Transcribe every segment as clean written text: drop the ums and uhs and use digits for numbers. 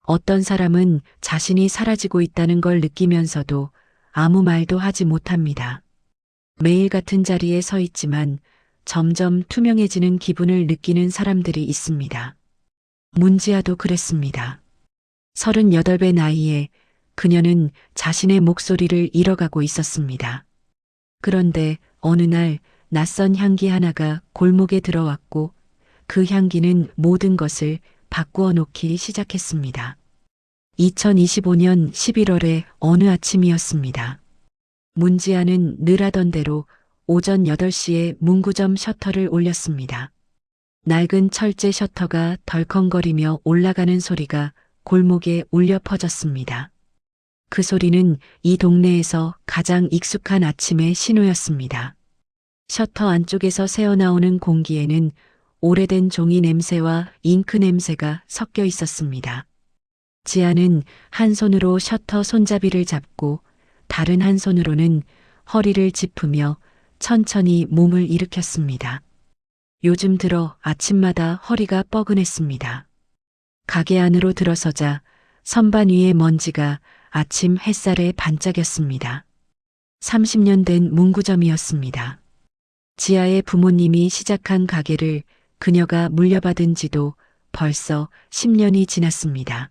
어떤 사람은 자신이 사라지고 있다는 걸 느끼면서도 아무 말도 하지 못합니다. 매일 같은 자리에 서 있지만 점점 투명해지는 기분을 느끼는 사람들이 있습니다. 문지아도 그랬습니다. 38배 나이에 그녀는 자신의 목소리를 잃어가고 있었습니다. 그런데 어느 날 낯선 향기 하나가 골목에 들어왔고 그 향기는 모든 것을 바꾸어 놓기 시작했습니다. 2025년 11월의 어느 아침이었습니다. 문지아는 늘 하던 대로 오전 8시에 문구점 셔터를 올렸습니다. 낡은 철제 셔터가 덜컹거리며 올라가는 소리가 골목에 울려 퍼졌습니다. 그 소리는 이 동네에서 가장 익숙한 아침의 신호였습니다. 셔터 안쪽에서 새어나오는 공기에는 오래된 종이 냄새와 잉크 냄새가 섞여 있었습니다. 지아는 한 손으로 셔터 손잡이를 잡고 다른 한 손으로는 허리를 짚으며 천천히 몸을 일으켰습니다. 요즘 들어 아침마다 허리가 뻐근했습니다. 가게 안으로 들어서자 선반 위의 먼지가 아침 햇살에 반짝였습니다. 30년 된 문구점이었습니다. 지아의 부모님이 시작한 가게를 그녀가 물려받은 지도 벌써 10년이 지났습니다.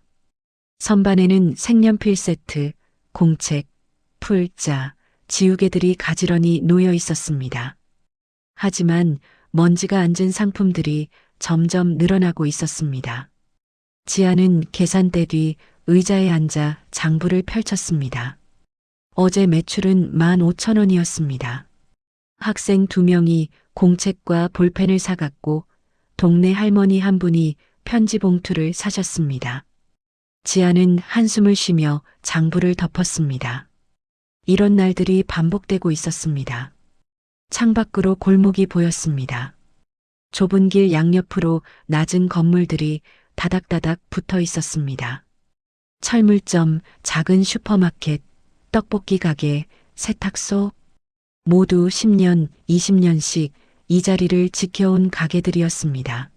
선반에는 색연필 세트, 공책, 풀자, 지우개들이 가지런히 놓여 있었습니다. 하지만 먼지가 앉은 상품들이 점점 늘어나고 있었습니다. 지아는 계산대 뒤 의자에 앉아 장부를 펼쳤습니다. 어제 매출은 15,000원이었습니다. 학생 2명이 공책과 볼펜을 사갔고 동네 할머니 한 분이 편지 봉투를 사셨습니다. 지아는 한숨을 쉬며 장부를 덮었습니다. 이런 날들이 반복되고 있었습니다. 창밖으로 골목이 보였습니다. 좁은 길 양옆으로 낮은 건물들이 다닥다닥 붙어 있었습니다. 철물점, 작은 슈퍼마켓, 떡볶이 가게, 세탁소, 모두 10년, 20년씩 이 자리를 지켜온 가게들이었습니다.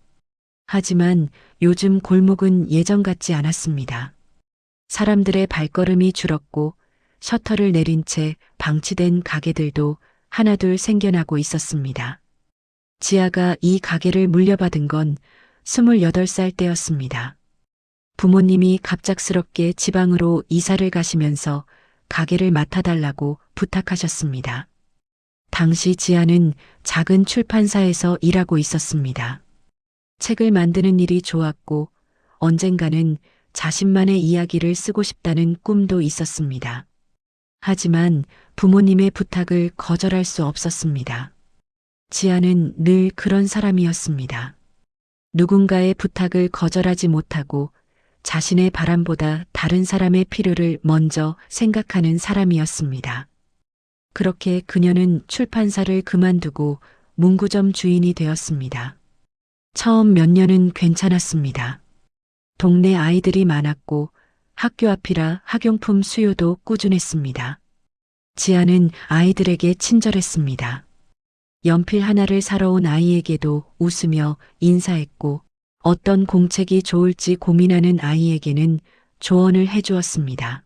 하지만 요즘 골목은 예전 같지 않았습니다. 사람들의 발걸음이 줄었고 셔터를 내린 채 방치된 가게들도 하나둘 생겨나고 있었습니다. 지아가 이 가게를 물려받은 건 28살 때였습니다. 부모님이 갑작스럽게 지방으로 이사를 가시면서 가게를 맡아달라고 부탁하셨습니다. 당시 지아는 작은 출판사에서 일하고 있었습니다. 책을 만드는 일이 좋았고 언젠가는 자신만의 이야기를 쓰고 싶다는 꿈도 있었습니다. 하지만 부모님의 부탁을 거절할 수 없었습니다. 지아는 늘 그런 사람이었습니다. 누군가의 부탁을 거절하지 못하고 자신의 바람보다 다른 사람의 필요를 먼저 생각하는 사람이었습니다. 그렇게 그녀는 출판사를 그만두고 문구점 주인이 되었습니다. 처음 몇 년은 괜찮았습니다. 동네 아이들이 많았고 학교 앞이라 학용품 수요도 꾸준했습니다. 지아는 아이들에게 친절했습니다. 연필 하나를 사러 온 아이에게도 웃으며 인사했고 어떤 공책이 좋을지 고민하는 아이에게는 조언을 해주었습니다.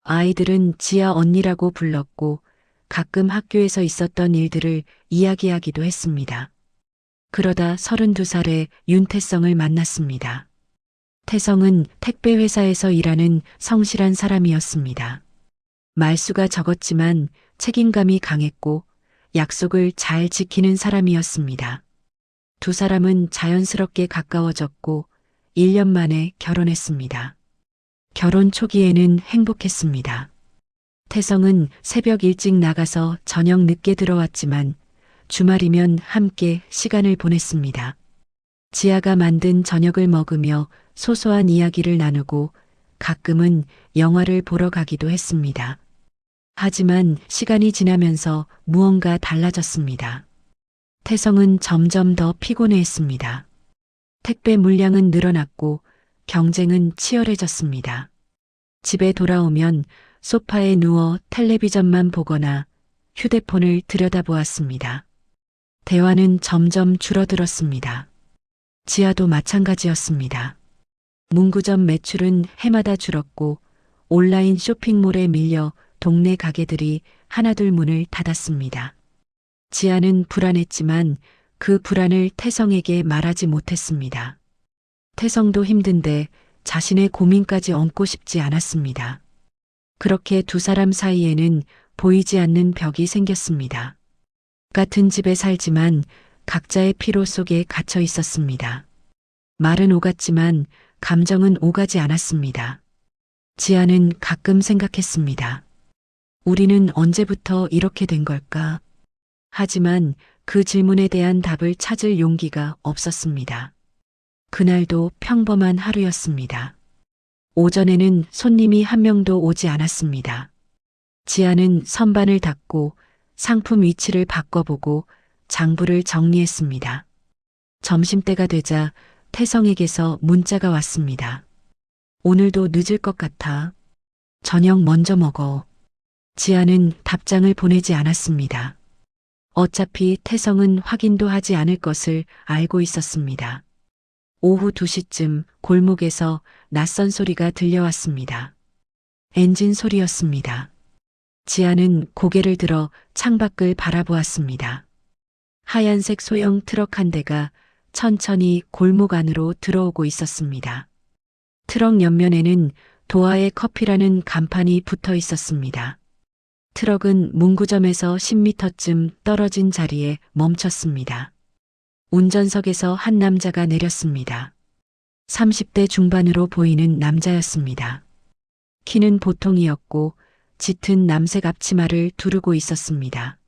아이들은 지아 언니라고 불렀고 가끔 학교에서 있었던 일들을 이야기하기도 했습니다. 그러다 32살에 윤태성을 만났습니다. 태성은 택배 회사에서 일하는 성실한 사람이었습니다. 말수가 적었지만 책임감이 강했고 약속을 잘 지키는 사람이었습니다. 두 사람은 자연스럽게 가까워졌고 1년 만에 결혼했습니다. 결혼 초기에는 행복했습니다. 태성은 새벽 일찍 나가서 저녁 늦게 들어왔지만 주말이면 함께 시간을 보냈습니다. 지아가 만든 저녁을 먹으며 소소한 이야기를 나누고 가끔은 영화를 보러 가기도 했습니다. 하지만 시간이 지나면서 무언가 달라졌습니다. 태성은 점점 더 피곤해했습니다. 택배 물량은 늘어났고 경쟁은 치열해졌습니다. 집에 돌아오면 소파에 누워 텔레비전만 보거나 휴대폰을 들여다보았습니다. 대화는 점점 줄어들었습니다. 지아도 마찬가지였습니다. 문구점 매출은 해마다 줄었고 온라인 쇼핑몰에 밀려 동네 가게들이 하나둘 문을 닫았습니다. 지아는 불안했지만 그 불안을 태성에게 말하지 못했습니다. 태성도 힘든데 자신의 고민까지 얹고 싶지 않았습니다. 그렇게 두 사람 사이에는 보이지 않는 벽이 생겼습니다. 같은 집에 살지만 각자의 피로 속에 갇혀 있었습니다. 말은 오갔지만 감정은 오가지 않았습니다. 지아는 가끔 생각했습니다. 우리는 언제부터 이렇게 된 걸까? 하지만 그 질문에 대한 답을 찾을 용기가 없었습니다. 그날도 평범한 하루였습니다. 오전에는 손님이 한 명도 오지 않았습니다. 지아는 선반을 닫고 상품 위치를 바꿔보고 장부를 정리했습니다. 점심때가 되자 태성에게서 문자가 왔습니다. 오늘도 늦을 것 같아. 저녁 먼저 먹어. 지아는 답장을 보내지 않았습니다. 어차피 태성은 확인도 하지 않을 것을 알고 있었습니다. 오후 2시쯤 골목에서 낯선 소리가 들려왔습니다. 엔진 소리였습니다. 지아는 고개를 들어 창밖을 바라보았습니다. 하얀색 소형 트럭 한 대가 천천히 골목 안으로 들어오고 있었습니다. 트럭 옆면에는 도하의 커피라는 간판이 붙어 있었습니다. 트럭은 문구점에서 10m쯤 떨어진 자리에 멈췄습니다. 운전석에서 한 남자가 내렸습니다. 30대 중반으로 보이는 남자였습니다. 키는 보통이었고 짙은 남색 앞치마를 두르고 있었습니다.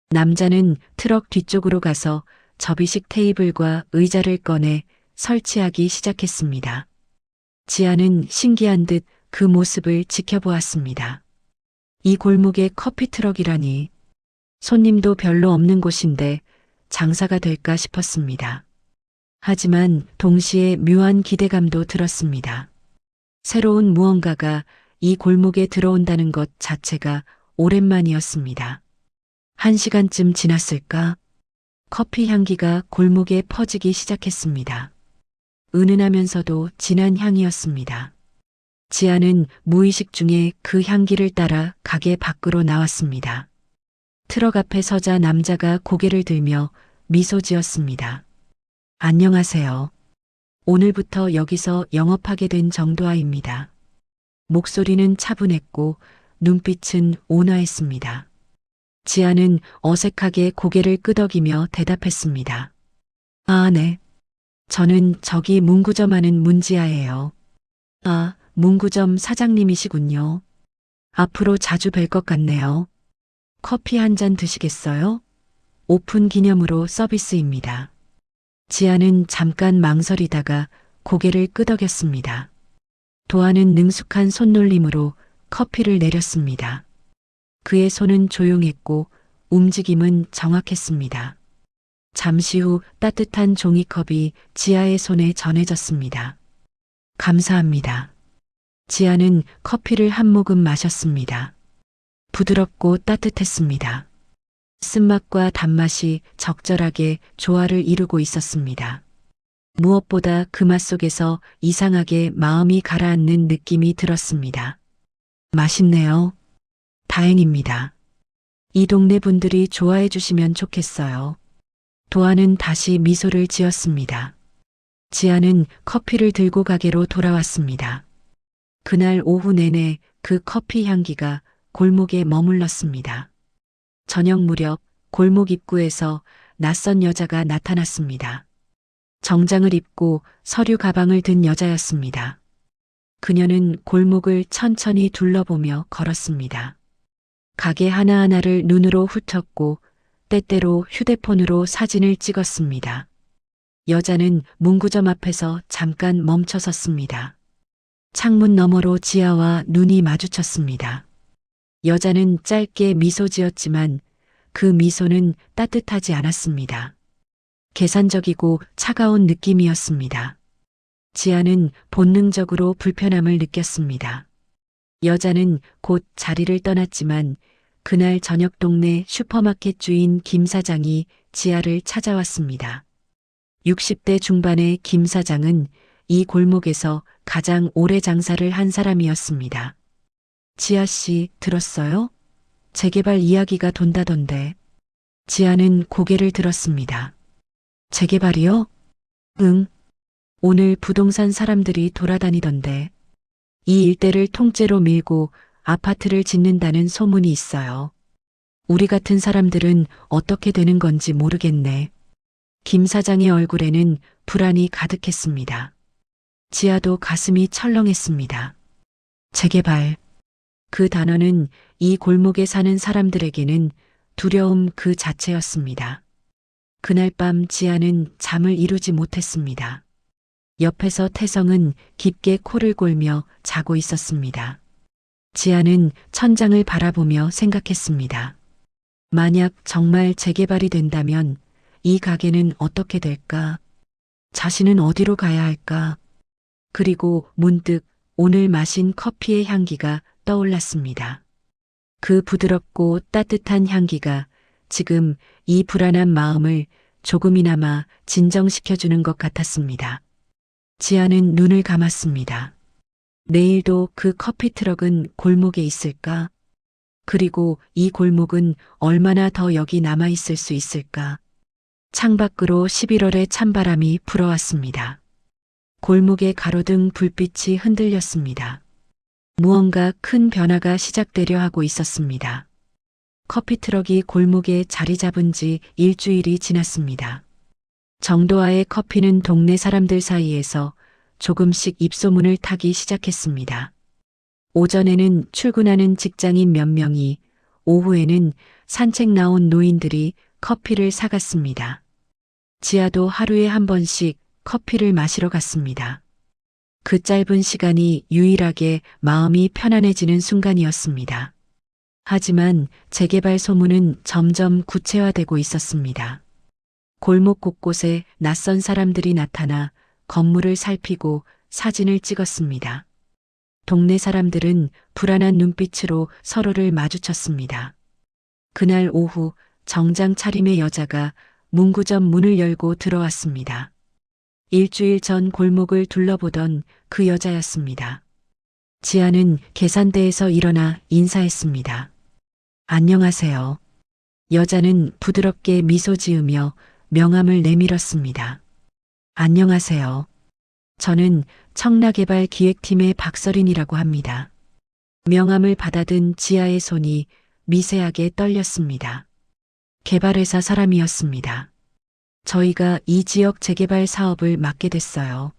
남자는 트럭 뒤쪽으로 가서 접이식 테이블과 의자를 꺼내 설치하기 시작했습니다. 지아는 신기한 듯 그 모습을 지켜보았습니다. 이 골목에 커피 트럭이라니. 손님도 별로 없는 곳인데 장사가 될까 싶었습니다. 하지만 동시에 묘한 기대감도 들었습니다. 새로운 무언가가 이 골목에 들어온다는 것 자체가 오랜만이었습니다. 1시간쯤 지났을까? 커피 향기가 골목에 퍼지기 시작했습니다. 은은하면서도 진한 향이었습니다. 지아는 무의식 중에 그 향기를 따라 가게 밖으로 나왔습니다. 트럭 앞에 서자 남자가 고개를 들며 미소 지었습니다. 안녕하세요. 오늘부터 여기서 영업하게 된 정도아입니다. 목소리는 차분했고 눈빛은 온화했습니다. 지아는 어색하게 고개를 끄덕이며 대답했습니다. 아, 네. 저는 저기 문구점 하는 문지아예요. 아, 문구점 사장님이시군요. 앞으로 자주 뵐 것 같네요. 커피 한 잔 드시겠어요? 오픈 기념으로 서비스입니다. 지아는 잠깐 망설이다가 고개를 끄덕였습니다. 도아는 능숙한 손놀림으로 커피를 내렸습니다. 그의 손은 조용했고 움직임은 정확했습니다. 잠시 후 따뜻한 종이컵이 지아의 손에 전해졌습니다. 감사합니다. 지아는 커피를 한 모금 마셨습니다. 부드럽고 따뜻했습니다. 쓴맛과 단맛이 적절하게 조화를 이루고 있었습니다. 무엇보다 그 맛 속에서 이상하게 마음이 가라앉는 느낌이 들었습니다. 맛있네요. 다행입니다. 이 동네 분들이 좋아해 주시면 좋겠어요. 도아는 다시 미소를 지었습니다. 지아는 커피를 들고 가게로 돌아왔습니다. 그날 오후 내내 그 커피 향기가 골목에 머물렀습니다. 저녁 무렵 골목 입구에서 낯선 여자가 나타났습니다. 정장을 입고 서류 가방을 든 여자였습니다. 그녀는 골목을 천천히 둘러보며 걸었습니다. 가게 하나하나를 눈으로 훑었고 때때로 휴대폰으로 사진을 찍었습니다. 여자는 문구점 앞에서 잠깐 멈춰 섰습니다. 창문 너머로 지아와 눈이 마주쳤습니다. 여자는 짧게 미소 지었지만 그 미소는 따뜻하지 않았습니다. 계산적이고 차가운 느낌이었습니다. 지아는 본능적으로 불편함을 느꼈습니다. 여자는 곧 자리를 떠났지만 그날 저녁 동네 슈퍼마켓 주인 김 사장이 지아를 찾아왔습니다. 60대 중반의 김 사장은 이 골목에서 가장 오래 장사를 한 사람이었습니다. 지아 씨, 들었어요? 재개발 이야기가 돈다던데. 지아는 고개를 들었습니다. 재개발이요? 응. 오늘 부동산 사람들이 돌아다니던데. 이 일대를 통째로 밀고 아파트를 짓는다는 소문이 있어요. 우리 같은 사람들은 어떻게 되는 건지 모르겠네. 김 사장의 얼굴에는 불안이 가득했습니다. 지아도 가슴이 철렁했습니다. 재개발. 그 단어는 이 골목에 사는 사람들에게는 두려움 그 자체였습니다. 그날 밤 지아는 잠을 이루지 못했습니다. 옆에서 태성은 깊게 코를 골며 자고 있었습니다. 지아는 천장을 바라보며 생각했습니다. 만약 정말 재개발이 된다면 이 가게는 어떻게 될까? 자신은 어디로 가야 할까? 그리고 문득 오늘 마신 커피의 향기가 떠올랐습니다. 그 부드럽고 따뜻한 향기가 지금 이 불안한 마음을 조금이나마 진정시켜주는 것 같았습니다. 지아는 눈을 감았습니다. 내일도 그 커피 트럭은 골목에 있을까? 그리고 이 골목은 얼마나 더 여기 남아있을 수 있을까? 창밖으로 11월의 찬바람이 불어왔습니다. 골목의 가로등 불빛이 흔들렸습니다. 무언가 큰 변화가 시작되려 하고 있었습니다. 커피 트럭이 골목에 자리 잡은 지 일주일이 지났습니다. 정도아의 커피는 동네 사람들 사이에서 조금씩 입소문을 타기 시작했습니다. 오전에는 출근하는 직장인 몇 명이, 오후에는 산책 나온 노인들이 커피를 사갔습니다. 지아도 하루에 한 번씩 커피를 마시러 갔습니다. 그 짧은 시간이 유일하게 마음이 편안해지는 순간이었습니다. 하지만 재개발 소문은 점점 구체화되고 있었습니다. 골목 곳곳에 낯선 사람들이 나타나 건물을 살피고 사진을 찍었습니다. 동네 사람들은 불안한 눈빛으로 서로를 마주쳤습니다. 그날 오후 정장 차림의 여자가 문구점 문을 열고 들어왔습니다. 일주일 전 골목을 둘러보던 그 여자였습니다. 지아는 계산대에서 일어나 인사했습니다. 안녕하세요. 여자는 부드럽게 미소 지으며 명함을 내밀었습니다. 안녕하세요. 저는 청라개발 기획팀의 박서린이라고 합니다. 명함을 받아든 지아의 손이 미세하게 떨렸습니다. 개발회사 사람이었습니다. 저희가 이 지역 재개발 사업을 맡게 됐어요.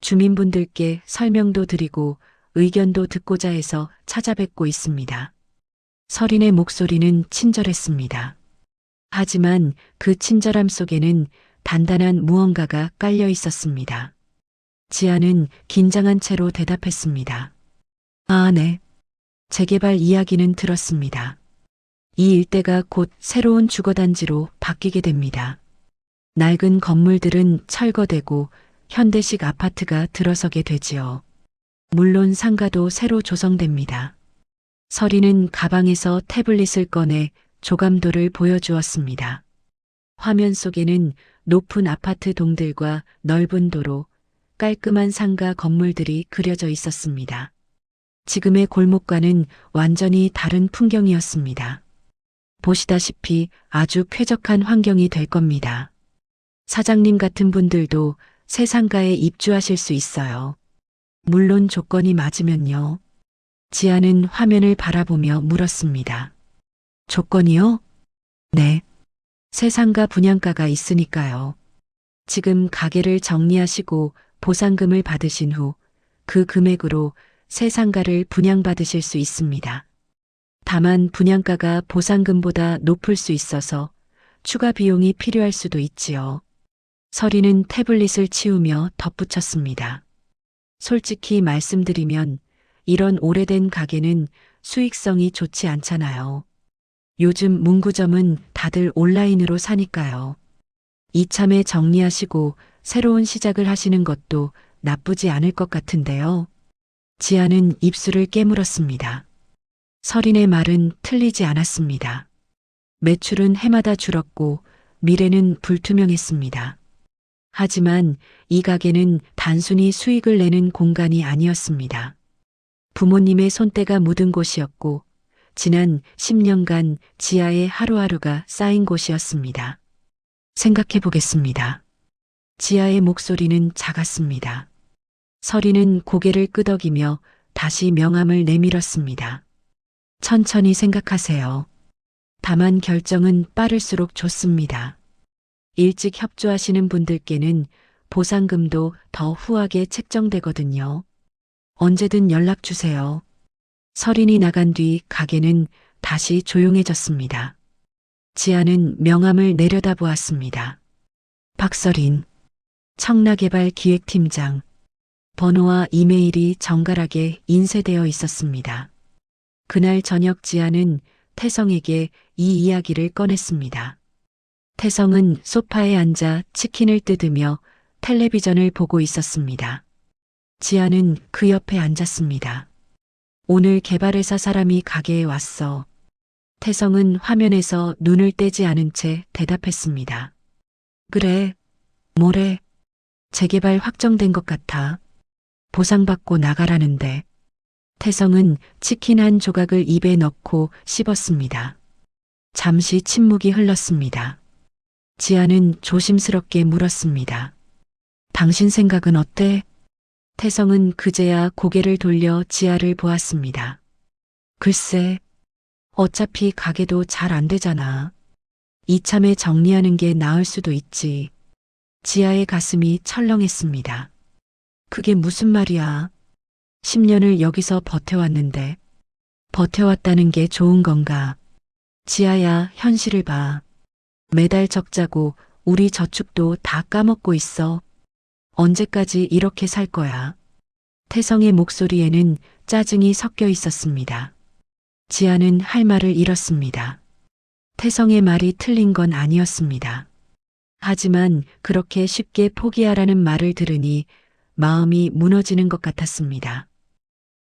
주민분들께 설명도 드리고 의견도 듣고자 해서 찾아뵙고 있습니다. 서린의 목소리는 친절했습니다. 하지만 그 친절함 속에는 단단한 무언가가 깔려 있었습니다. 지아는 긴장한 채로 대답했습니다. 아, 네. 재개발 이야기는 들었습니다. 이 일대가 곧 새로운 주거단지로 바뀌게 됩니다. 낡은 건물들은 철거되고 현대식 아파트가 들어서게 되지요. 물론 상가도 새로 조성됩니다. 서리는 가방에서 태블릿을 꺼내 조감도를 보여주었습니다. 화면 속에는 높은 아파트 동들과 넓은 도로, 깔끔한 상가 건물들이 그려져 있었습니다. 지금의 골목과는 완전히 다른 풍경이었습니다. 보시다시피 아주 쾌적한 환경이 될 겁니다. 사장님 같은 분들도 새 상가에 입주하실 수 있어요. 물론 조건이 맞으면요. 지아는 화면을 바라보며 물었습니다. 조건이요? 네. 새 상가 분양가가 있으니까요. 지금 가게를 정리하시고 보상금을 받으신 후 그 금액으로 새 상가를 분양받으실 수 있습니다. 다만 분양가가 보상금보다 높을 수 있어서 추가 비용이 필요할 수도 있지요. 서리는 태블릿을 치우며 덧붙였습니다. 솔직히 말씀드리면 이런 오래된 가게는 수익성이 좋지 않잖아요. 요즘 문구점은 다들 온라인으로 사니까요. 이참에 정리하시고 새로운 시작을 하시는 것도 나쁘지 않을 것 같은데요. 지아는 입술을 깨물었습니다. 서린의 말은 틀리지 않았습니다. 매출은 해마다 줄었고 미래는 불투명했습니다. 하지만 이 가게는 단순히 수익을 내는 공간이 아니었습니다. 부모님의 손때가 묻은 곳이었고 지난 10년간 지아의 하루하루가 쌓인 곳이었습니다. 생각해 보겠습니다. 지아의 목소리는 작았습니다. 서리는 고개를 끄덕이며 다시 명함을 내밀었습니다. 천천히 생각하세요. 다만 결정은 빠를수록 좋습니다. 일찍 협조하시는 분들께는 보상금도 더 후하게 책정되거든요. 언제든 연락 주세요. 서린이 나간 뒤 가게는 다시 조용해졌습니다. 지아는 명함을 내려다보았습니다. 박서린, 청라개발기획팀장. 번호와 이메일이 정갈하게 인쇄되어 있었습니다. 그날 저녁 지아는 태성에게 이 이야기를 꺼냈습니다. 태성은 소파에 앉아 치킨을 뜯으며 텔레비전을 보고 있었습니다. 지아는 그 옆에 앉았습니다. 오늘 개발회사 사람이 가게에 왔어. 태성은 화면에서 눈을 떼지 않은 채 대답했습니다. 그래, 뭐래? 재개발 확정된 것 같아. 보상받고 나가라는데. 태성은 치킨 한 조각을 입에 넣고 씹었습니다. 잠시 침묵이 흘렀습니다. 지아는 조심스럽게 물었습니다. 당신 생각은 어때? 태성은 그제야 고개를 돌려 지아를 보았습니다. 글쎄, 어차피 가게도 잘 안 되잖아. 이참에 정리하는 게 나을 수도 있지. 지아의 가슴이 철렁했습니다. 그게 무슨 말이야? 10년을 여기서 버텨왔는데 버텨왔다는 게 좋은 건가? 지아야, 현실을 봐. 매달 적자고 우리 저축도 다 까먹고 있어. 언제까지 이렇게 살 거야? 태성의 목소리에는 짜증이 섞여 있었습니다. 지아는 할 말을 잃었습니다. 태성의 말이 틀린 건 아니었습니다. 하지만 그렇게 쉽게 포기하라는 말을 들으니 마음이 무너지는 것 같았습니다.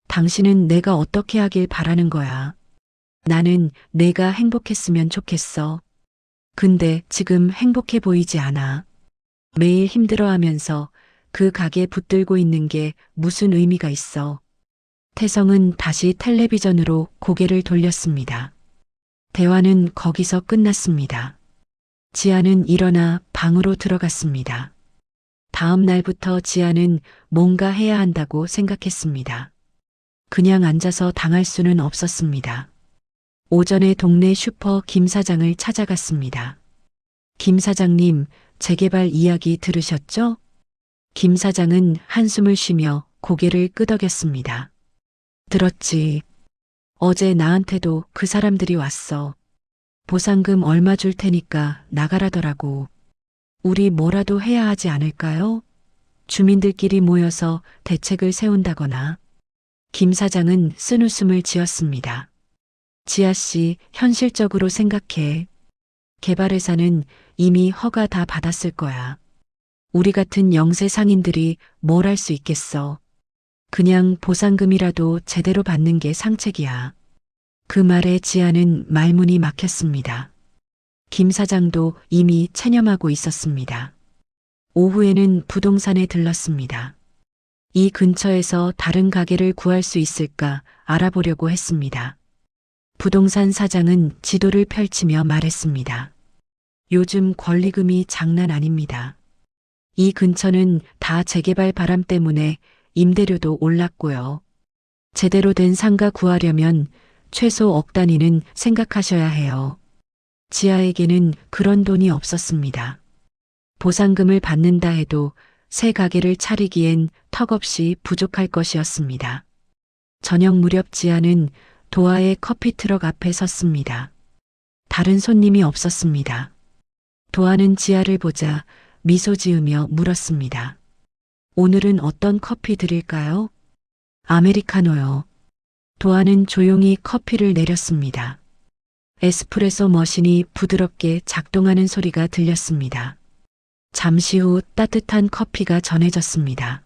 당신은 내가 어떻게 하길 바라는 거야. 나는 내가 행복했으면 좋겠어. 근데 지금 행복해 보이지 않아. 매일 힘들어하면서 그 가게 붙들고 있는 게 무슨 의미가 있어. 태성은 다시 텔레비전으로 고개를 돌렸습니다. 대화는 거기서 끝났습니다. 지아는 일어나 방으로 들어갔습니다. 다음 날부터 지아는 뭔가 해야 한다고 생각했습니다. 그냥 앉아서 당할 수는 없었습니다. 오전에 동네 슈퍼 김 사장을 찾아갔습니다. 김 사장님, 재개발 이야기 들으셨죠? 김 사장은 한숨을 쉬며 고개를 끄덕였습니다. 들었지. 어제 나한테도 그 사람들이 왔어. 보상금 얼마 줄 테니까 나가라더라고. 우리 뭐라도 해야 하지 않을까요? 주민들끼리 모여서 대책을 세운다거나. 김 사장은 쓴웃음을 지었습니다. 지아 씨, 현실적으로 생각해. 개발회사는 이미 허가 다 받았을 거야. 우리 같은 영세 상인들이 뭘 할 수 있겠어. 그냥 보상금이라도 제대로 받는 게 상책이야. 그 말에 지아는 말문이 막혔습니다. 김 사장도 이미 체념하고 있었습니다. 오후에는 부동산에 들렀습니다. 이 근처에서 다른 가게를 구할 수 있을까 알아보려고 했습니다. 부동산 사장은 지도를 펼치며 말했습니다. 요즘 권리금이 장난 아닙니다. 이 근처는 다 재개발 바람 때문에 임대료도 올랐고요. 제대로 된 상가 구하려면 최소 억 단위는 생각하셔야 해요. 지아에게는 그런 돈이 없었습니다. 보상금을 받는다 해도 새 가게를 차리기엔 턱없이 부족할 것이었습니다. 저녁 무렵 지아는 도하의 커피 트럭 앞에 섰습니다. 다른 손님이 없었습니다. 도하는 지아를 보자 미소 지으며 물었습니다. 오늘은 어떤 커피 드릴까요? 아메리카노요. 도하는 조용히 커피를 내렸습니다. 에스프레소 머신이 부드럽게 작동하는 소리가 들렸습니다. 잠시 후 따뜻한 커피가 전해졌습니다.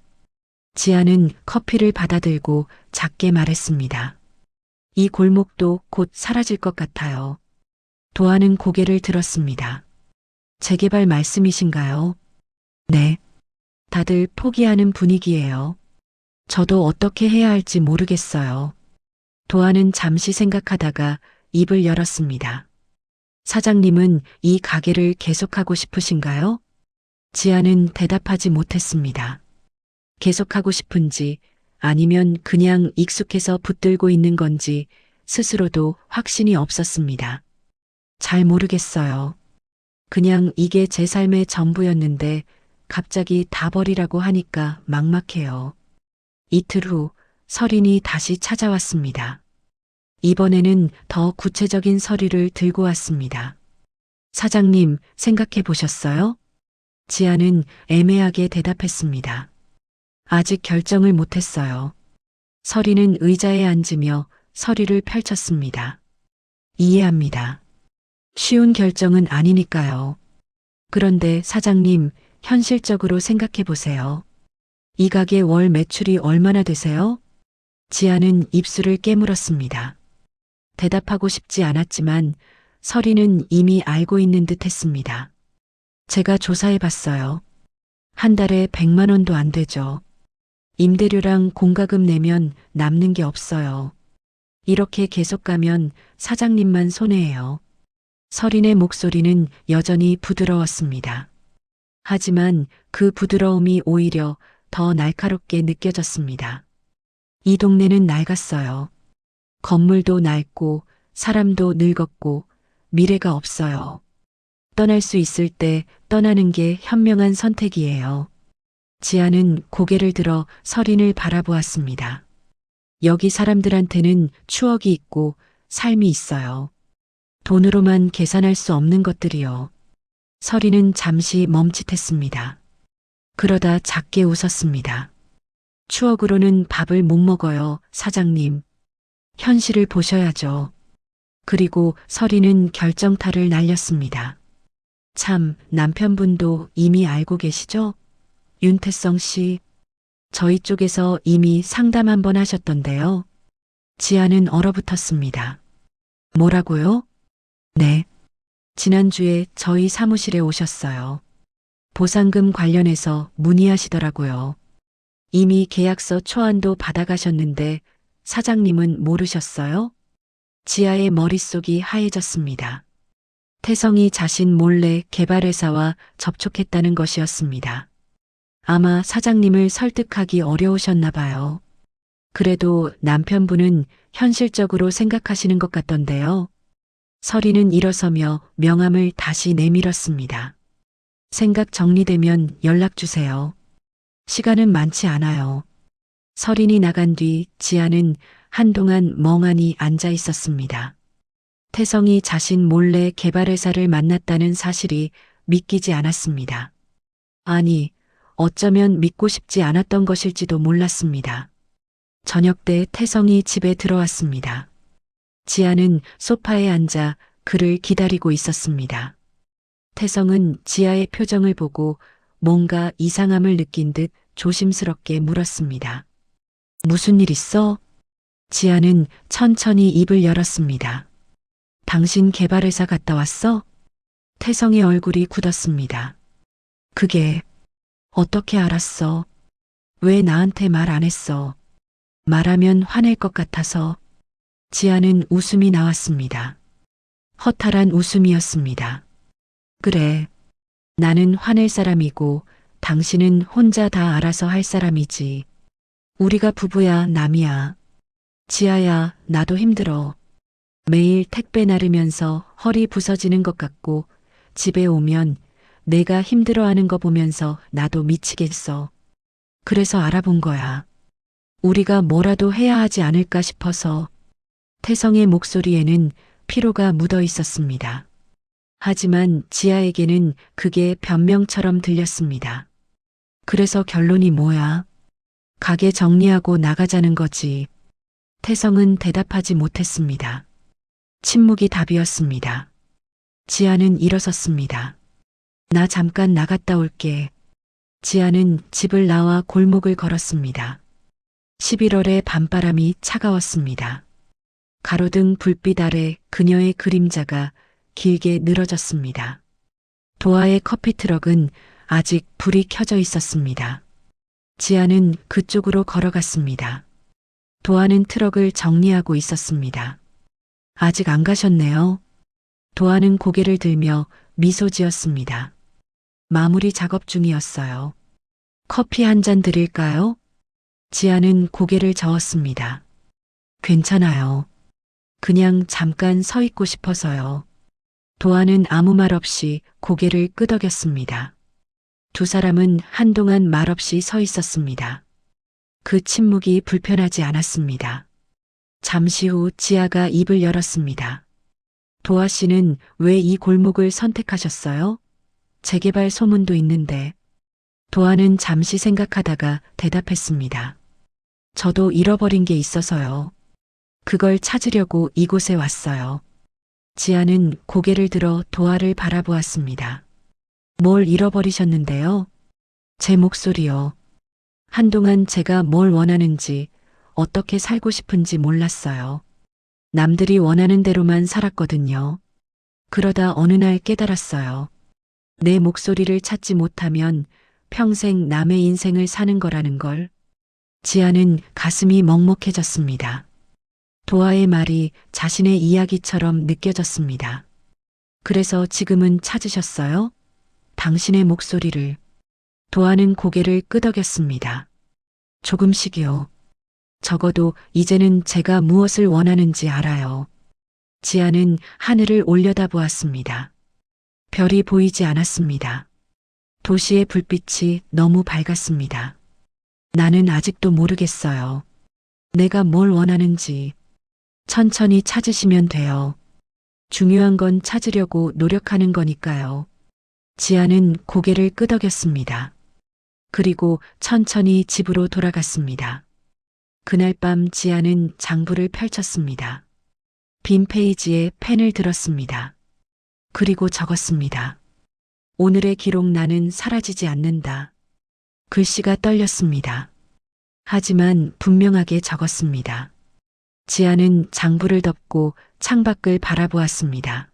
지아는 커피를 받아들고 작게 말했습니다. 이 골목도 곧 사라질 것 같아요. 도하는 고개를 들었습니다. 재개발 말씀이신가요? 네. 다들 포기하는 분위기예요. 저도 어떻게 해야 할지 모르겠어요. 도아는 잠시 생각하다가 입을 열었습니다. 사장님은 이 가게를 계속하고 싶으신가요? 지아는 대답하지 못했습니다. 계속하고 싶은지 아니면 그냥 익숙해서 붙들고 있는 건지 스스로도 확신이 없었습니다. 잘 모르겠어요. 그냥 이게 제 삶의 전부였는데 갑자기 다 버리라고 하니까 막막해요. 이틀 후 설인이 다시 찾아왔습니다. 이번에는 더 구체적인 서류를 들고 왔습니다. 사장님, 생각해 보셨어요? 지아는 애매하게 대답했습니다. 아직 결정을 못했어요. 설이는 의자에 앉으며 서류를 펼쳤습니다. 이해합니다. 쉬운 결정은 아니니까요. 그런데 사장님, 현실적으로 생각해 보세요. 이 가게 월 매출이 얼마나 되세요? 지아는 입술을 깨물었습니다. 대답하고 싶지 않았지만 설이는 이미 알고 있는 듯 했습니다. 제가 조사해 봤어요. 한 달에 100만 원도 안 되죠. 임대료랑 공과금 내면 남는 게 없어요. 이렇게 계속 가면 사장님만 손해예요. 설인의 목소리는 여전히 부드러웠습니다. 하지만 그 부드러움이 오히려 더 날카롭게 느껴졌습니다. 이 동네는 낡았어요. 건물도 낡고 사람도 늙었고 미래가 없어요. 떠날 수 있을 때 떠나는 게 현명한 선택이에요. 지아는 고개를 들어 설인을 바라보았습니다. 여기 사람들한테는 추억이 있고 삶이 있어요. 돈으로만 계산할 수 없는 것들이요. 설인은 잠시 멈칫했습니다. 그러다 작게 웃었습니다. 추억으로는 밥을 못 먹어요, 사장님. 현실을 보셔야죠. 그리고 설인은 결정타를 날렸습니다. 참, 남편분도 이미 알고 계시죠? 윤태성 씨, 저희 쪽에서 이미 상담 한번 하셨던데요. 지아는 얼어붙었습니다. 뭐라고요? 네. 지난주에 저희 사무실에 오셨어요. 보상금 관련해서 문의하시더라고요. 이미 계약서 초안도 받아가셨는데 사장님은 모르셨어요? 지아의 머릿속이 하얘졌습니다. 태성이 자신 몰래 개발회사와 접촉했다는 것이었습니다. 아마 사장님을 설득하기 어려우셨나 봐요. 그래도 남편분은 현실적으로 생각하시는 것 같던데요. 설이는 일어서며 명함을 다시 내밀었습니다. 생각 정리되면 연락 주세요. 시간은 많지 않아요. 설인이 나간 뒤 지아는 한동안 멍하니 앉아 있었습니다. 태성이 자신 몰래 개발회사를 만났다는 사실이 믿기지 않았습니다. 아니, 어쩌면 믿고 싶지 않았던 것일지도 몰랐습니다. 저녁 때 태성이 집에 들어왔습니다. 지아는 소파에 앉아 그를 기다리고 있었습니다. 태성은 지아의 표정을 보고 뭔가 이상함을 느낀 듯 조심스럽게 물었습니다. 무슨 일 있어? 지아는 천천히 입을 열었습니다. 당신 개발회사 갔다 왔어? 태성의 얼굴이 굳었습니다. 그게 어떻게 알았어? 왜 나한테 말 안 했어? 말하면 화낼 것 같아서. 지아는 웃음이 나왔습니다. 허탈한 웃음이었습니다. 그래. 나는 화낼 사람이고 당신은 혼자 다 알아서 할 사람이지. 우리가 부부야, 남이야. 지아야, 나도 힘들어. 매일 택배 나르면서 허리 부서지는 것 같고 집에 오면 내가 힘들어하는 거 보면서 나도 미치겠어. 그래서 알아본 거야. 우리가 뭐라도 해야 하지 않을까 싶어서. 태성의 목소리에는 피로가 묻어 있었습니다. 하지만 지아에게는 그게 변명처럼 들렸습니다. 그래서 결론이 뭐야? 가게 정리하고 나가자는 거지. 태성은 대답하지 못했습니다. 침묵이 답이었습니다. 지아는 일어섰습니다. 나 잠깐 나갔다 올게. 지아는 집을 나와 골목을 걸었습니다. 11월의 밤바람이 차가웠습니다. 가로등 불빛 아래 그녀의 그림자가 길게 늘어졌습니다. 도하의 커피트럭은 아직 불이 켜져 있었습니다. 지아는 그쪽으로 걸어갔습니다. 도아는 트럭을 정리하고 있었습니다. 아직 안 가셨네요. 도아는 고개를 들며 미소 지었습니다. 마무리 작업 중이었어요. 커피 한 잔 드릴까요? 지아는 고개를 저었습니다. 괜찮아요. 그냥 잠깐 서 있고 싶어서요. 도아는 아무 말 없이 고개를 끄덕였습니다. 두 사람은 한동안 말없이 서 있었습니다. 그 침묵이 불편하지 않았습니다. 잠시 후 지아가 입을 열었습니다. 도아 씨는 왜 이 골목을 선택하셨어요? 재개발 소문도 있는데. 도아는 잠시 생각하다가 대답했습니다. 저도 잃어버린 게 있어서요. 그걸 찾으려고 이곳에 왔어요. 지아는 고개를 들어 도아를 바라보았습니다. 뭘 잃어버리셨는데요? 제 목소리요. 한동안 제가 뭘 원하는지, 어떻게 살고 싶은지 몰랐어요. 남들이 원하는 대로만 살았거든요. 그러다 어느 날 깨달았어요. 내 목소리를 찾지 못하면 평생 남의 인생을 사는 거라는 걸. 지아는 가슴이 먹먹해졌습니다. 도아의 말이 자신의 이야기처럼 느껴졌습니다. 그래서 지금은 찾으셨어요? 당신의 목소리를. 도아는 고개를 끄덕였습니다. 조금씩이요. 적어도 이제는 제가 무엇을 원하는지 알아요. 지아는 하늘을 올려다보았습니다. 별이 보이지 않았습니다. 도시의 불빛이 너무 밝았습니다. 나는 아직도 모르겠어요. 내가 뭘 원하는지. 천천히 찾으시면 돼요. 중요한 건 찾으려고 노력하는 거니까요. 지아는 고개를 끄덕였습니다. 그리고 천천히 집으로 돌아갔습니다. 그날 밤 지아는 장부를 펼쳤습니다. 빈 페이지에 펜을 들었습니다. 그리고 적었습니다. 오늘의 기록 나는 사라지지 않는다. 글씨가 떨렸습니다. 하지만 분명하게 적었습니다. 지아는 장부를 덮고 창밖을 바라보았습니다.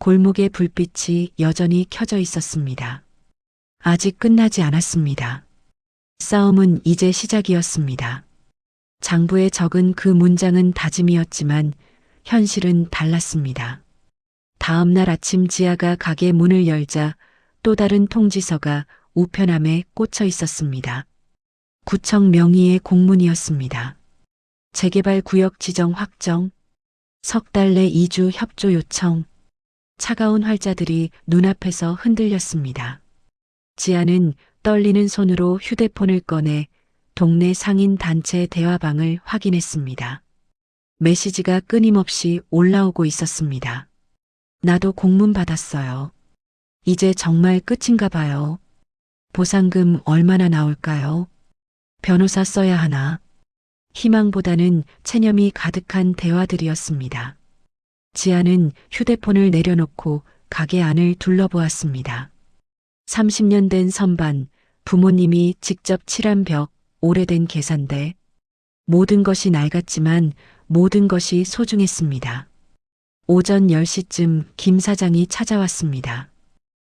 골목의 불빛이 여전히 켜져 있었습니다. 아직 끝나지 않았습니다. 싸움은 이제 시작이었습니다. 장부에 적은 그 문장은 다짐이었지만 현실은 달랐습니다. 다음 날 아침 지아가 가게 문을 열자 또 다른 통지서가 우편함에 꽂혀 있었습니다. 구청 명의의 공문이었습니다. 재개발 구역 지정 확정, 석 달 내 이주 협조 요청. 차가운 활자들이 눈앞에서 흔들렸습니다. 지아는 떨리는 손으로 휴대폰을 꺼내 동네 상인 단체 대화방을 확인했습니다. 메시지가 끊임없이 올라오고 있었습니다. 나도 공문 받았어요. 이제 정말 끝인가 봐요. 보상금 얼마나 나올까요? 변호사 써야 하나? 희망보다는 체념이 가득한 대화들이었습니다. 지아는 휴대폰을 내려놓고 가게 안을 둘러보았습니다. 30년 된 선반, 부모님이 직접 칠한 벽, 오래된 계산대. 모든 것이 낡았지만 모든 것이 소중했습니다. 오전 10시쯤 김 사장이 찾아왔습니다.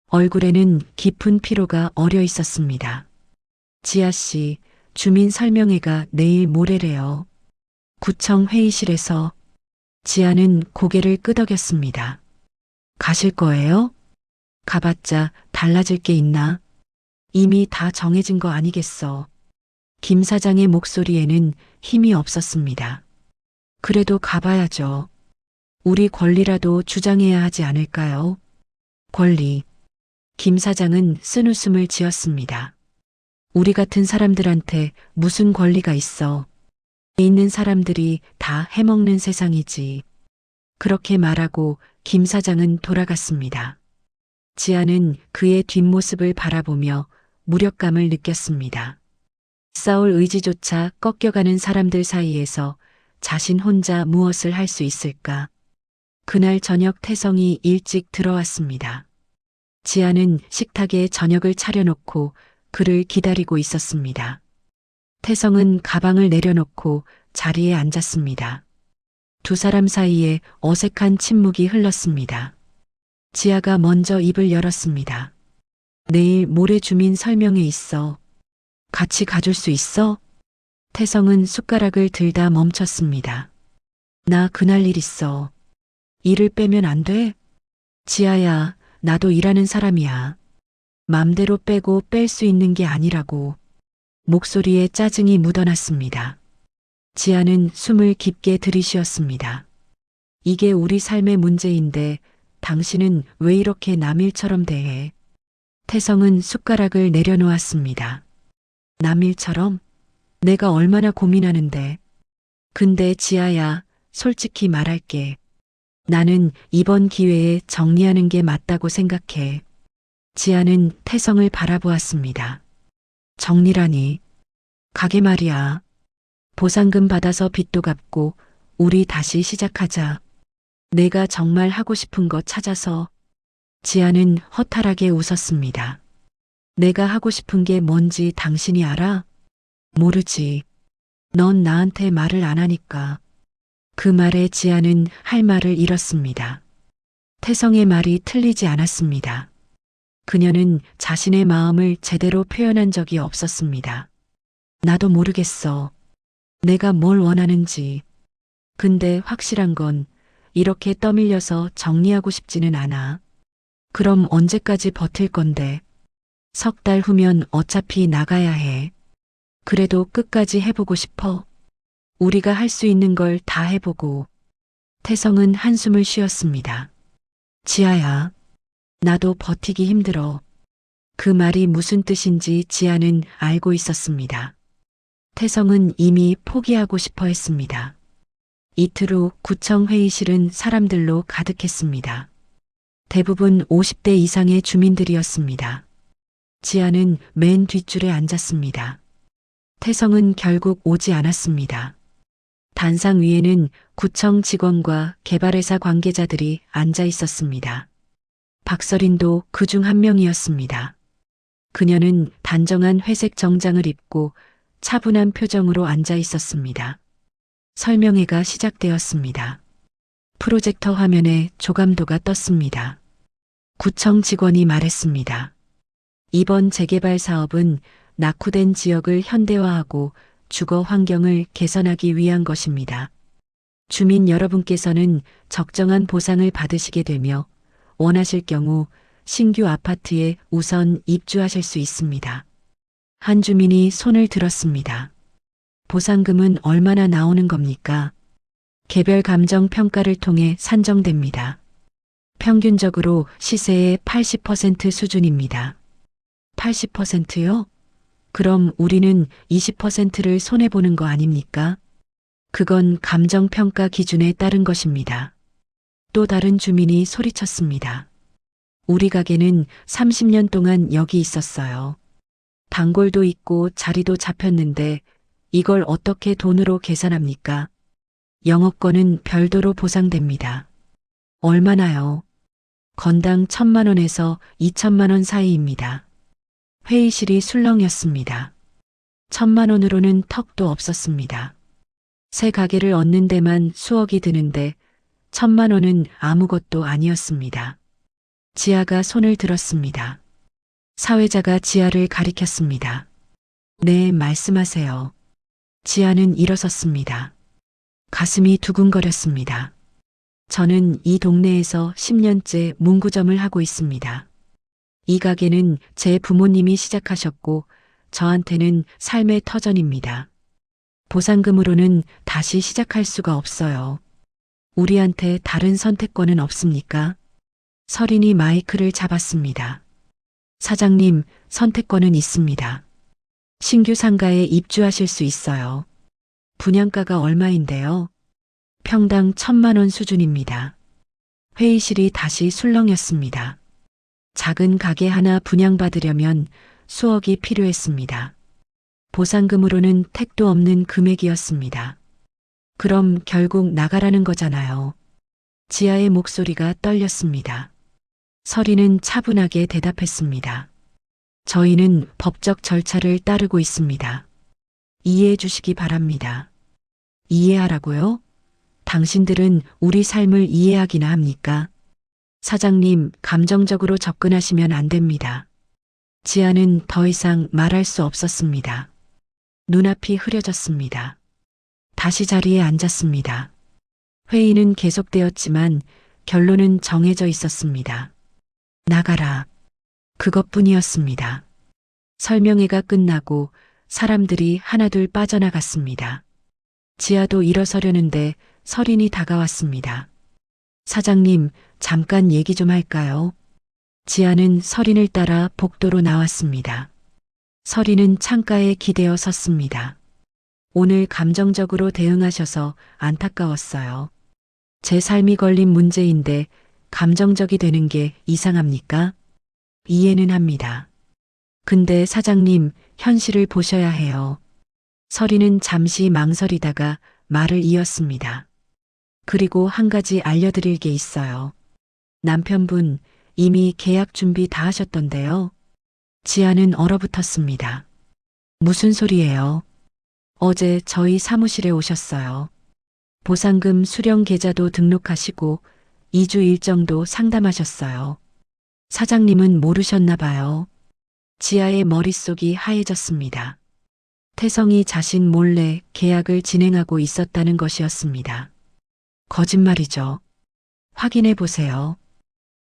얼굴에는 깊은 피로가 어려 있었습니다. 지아 씨, 주민 설명회가 내일 모레래요. 구청 회의실에서. 지아는 고개를 끄덕였습니다. 가실 거예요? 가봤자 달라질 게 있나? 이미 다 정해진 거 아니겠어. 김 사장의 목소리에는 힘이 없었습니다. 그래도 가봐야죠. 우리 권리라도 주장해야 하지 않을까요? 권리. 김 사장은 쓴웃음을 지었습니다. 우리 같은 사람들한테 무슨 권리가 있어. 있는 사람들이 다 해먹는 세상이지. 그렇게 말하고 김 사장은 돌아갔습니다. 지아는 그의 뒷모습을 바라보며 무력감을 느꼈습니다. 싸울 의지조차 꺾여가는 사람들 사이에서 자신 혼자 무엇을 할 수 있을까? 그날 저녁 태성이 일찍 들어왔습니다. 지아는 식탁에 저녁을 차려놓고 그를 기다리고 있었습니다. 태성은 가방을 내려놓고 자리에 앉았습니다. 두 사람 사이에 어색한 침묵이 흘렀습니다. 지아가 먼저 입을 열었습니다. 내일 모레 주민 설명회 있어. 같이 가줄 수 있어? 태성은 숟가락을 들다 멈췄습니다. 나 그날 일 있어. 일을 빼면 안 돼? 지아야, 나도 일하는 사람이야. 맘대로 빼고 뺄 수 있는 게 아니라고. 목소리에 짜증이 묻어났습니다. 지아는 숨을 깊게 들이쉬었습니다. 이게 우리 삶의 문제인데 당신은 왜 이렇게 남일처럼 대해? 태성은 숟가락을 내려놓았습니다. 남일처럼? 내가 얼마나 고민하는데. 근데 지아야, 솔직히 말할게. 나는 이번 기회에 정리하는 게 맞다고 생각해. 지아는 태성을 바라보았습니다. 정리라니. 가게 말이야. 보상금 받아서 빚도 갚고 우리 다시 시작하자. 내가 정말 하고 싶은 거 찾아서. 지아는 허탈하게 웃었습니다. 내가 하고 싶은 게 뭔지 당신이 알아? 모르지. 넌 나한테 말을 안 하니까. 그 말에 지아는 할 말을 잃었습니다. 태성의 말이 틀리지 않았습니다. 그녀는 자신의 마음을 제대로 표현한 적이 없었습니다. 나도 모르겠어. 내가 뭘 원하는지. 근데 확실한 건 이렇게 떠밀려서 정리하고 싶지는 않아. 그럼 언제까지 버틸 건데? 석 달 후면 어차피 나가야 해. 그래도 끝까지 해보고 싶어. 우리가 할 수 있는 걸 다 해보고. 태성은 한숨을 쉬었습니다. 지아야, 나도 버티기 힘들어. 그 말이 무슨 뜻인지 지아는 알고 있었습니다. 태성은 이미 포기하고 싶어 했습니다. 이틀 후 구청 회의실은 사람들로 가득했습니다. 대부분 50대 이상의 주민들이었습니다. 지아는 맨 뒷줄에 앉았습니다. 태성은 결국 오지 않았습니다. 단상 위에는 구청 직원과 개발회사 관계자들이 앉아 있었습니다. 박서린도 그중 한 명이었습니다. 그녀는 단정한 회색 정장을 입고 차분한 표정으로 앉아 있었습니다. 설명회가 시작되었습니다. 프로젝터 화면에 조감도가 떴습니다. 구청 직원이 말했습니다. 이번 재개발 사업은 낙후된 지역을 현대화하고 주거 환경을 개선하기 위한 것입니다. 주민 여러분께서는 적정한 보상을 받으시게 되며 원하실 경우 신규 아파트에 우선 입주하실 수 있습니다. 한 주민이 손을 들었습니다. 보상금은 얼마나 나오는 겁니까? 개별 감정 평가를 통해 산정됩니다. 평균적으로 시세의 80% 수준입니다. 80%요? 그럼 우리는 20%를 손해보는 거 아닙니까? 그건 감정평가 기준에 따른 것입니다. 또 다른 주민이 소리쳤습니다. 우리 가게는 30년 동안 여기 있었어요. 단골도 있고 자리도 잡혔는데 이걸 어떻게 돈으로 계산합니까? 영업권은 별도로 보상됩니다. 얼마나요? 건당 1,000만 원에서 2천만 원 사이입니다. 회의실이 술렁였습니다. 1,000만 원으로는 턱도 없었습니다. 새 가게를 얻는 데만 수억이 드는데 1,000만 원은 아무것도 아니었습니다. 지아가 손을 들었습니다. 사회자가 지아를 가리켰습니다. 네, 말씀하세요. 지아는 일어섰습니다. 가슴이 두근거렸습니다. 저는 이 동네에서 10년째 문구점을 하고 있습니다. 이 가게는 제 부모님이 시작하셨고 저한테는 삶의 터전입니다. 보상금으로는 다시 시작할 수가 없어요. 우리한테 다른 선택권은 없습니까? 서린이 마이크를 잡았습니다. 사장님, 선택권은 있습니다. 신규 상가에 입주하실 수 있어요. 분양가가 얼마인데요? 평당 1,000만 원 수준입니다. 회의실이 다시 술렁였습니다. 작은 가게 하나 분양받으려면 수억이 필요했습니다. 보상금으로는 택도 없는 금액이었습니다. 그럼 결국 나가라는 거잖아요. 지아의 목소리가 떨렸습니다. 서리는 차분하게 대답했습니다. 저희는 법적 절차를 따르고 있습니다. 이해해 주시기 바랍니다. 이해하라고요? 당신들은 우리 삶을 이해하기나 합니까? 사장님, 감정적으로 접근하시면 안 됩니다. 지아는 더 이상 말할 수 없었습니다. 눈앞이 흐려졌습니다. 다시 자리에 앉았습니다. 회의는 계속되었지만 결론은 정해져 있었습니다. 나가라. 그것뿐이었습니다. 설명회가 끝나고 사람들이 하나둘 빠져나갔습니다. 지아도 일어서려는데 설인이 다가왔습니다. 사장님, 잠깐 얘기 좀 할까요? 지아는 설인을 따라 복도로 나왔습니다. 설인은 창가에 기대어 섰습니다. 오늘 감정적으로 대응하셔서 안타까웠어요. 제 삶이 걸린 문제인데 감정적이 되는 게 이상합니까? 이해는 합니다. 근데 사장님, 현실을 보셔야 해요. 설이는 잠시 망설이다가 말을 이었습니다. 그리고 한 가지 알려드릴 게 있어요. 남편분 이미 계약 준비 다 하셨던데요. 지아는 얼어붙었습니다. 무슨 소리예요? 어제 저희 사무실에 오셨어요. 보상금 수령 계좌도 등록하시고 2주 일정도 상담하셨어요. 사장님은 모르셨나 봐요. 지아의 머릿속이 하얘졌습니다. 태성이 자신 몰래 계약을 진행하고 있었다는 것이었습니다. 거짓말이죠. 확인해 보세요.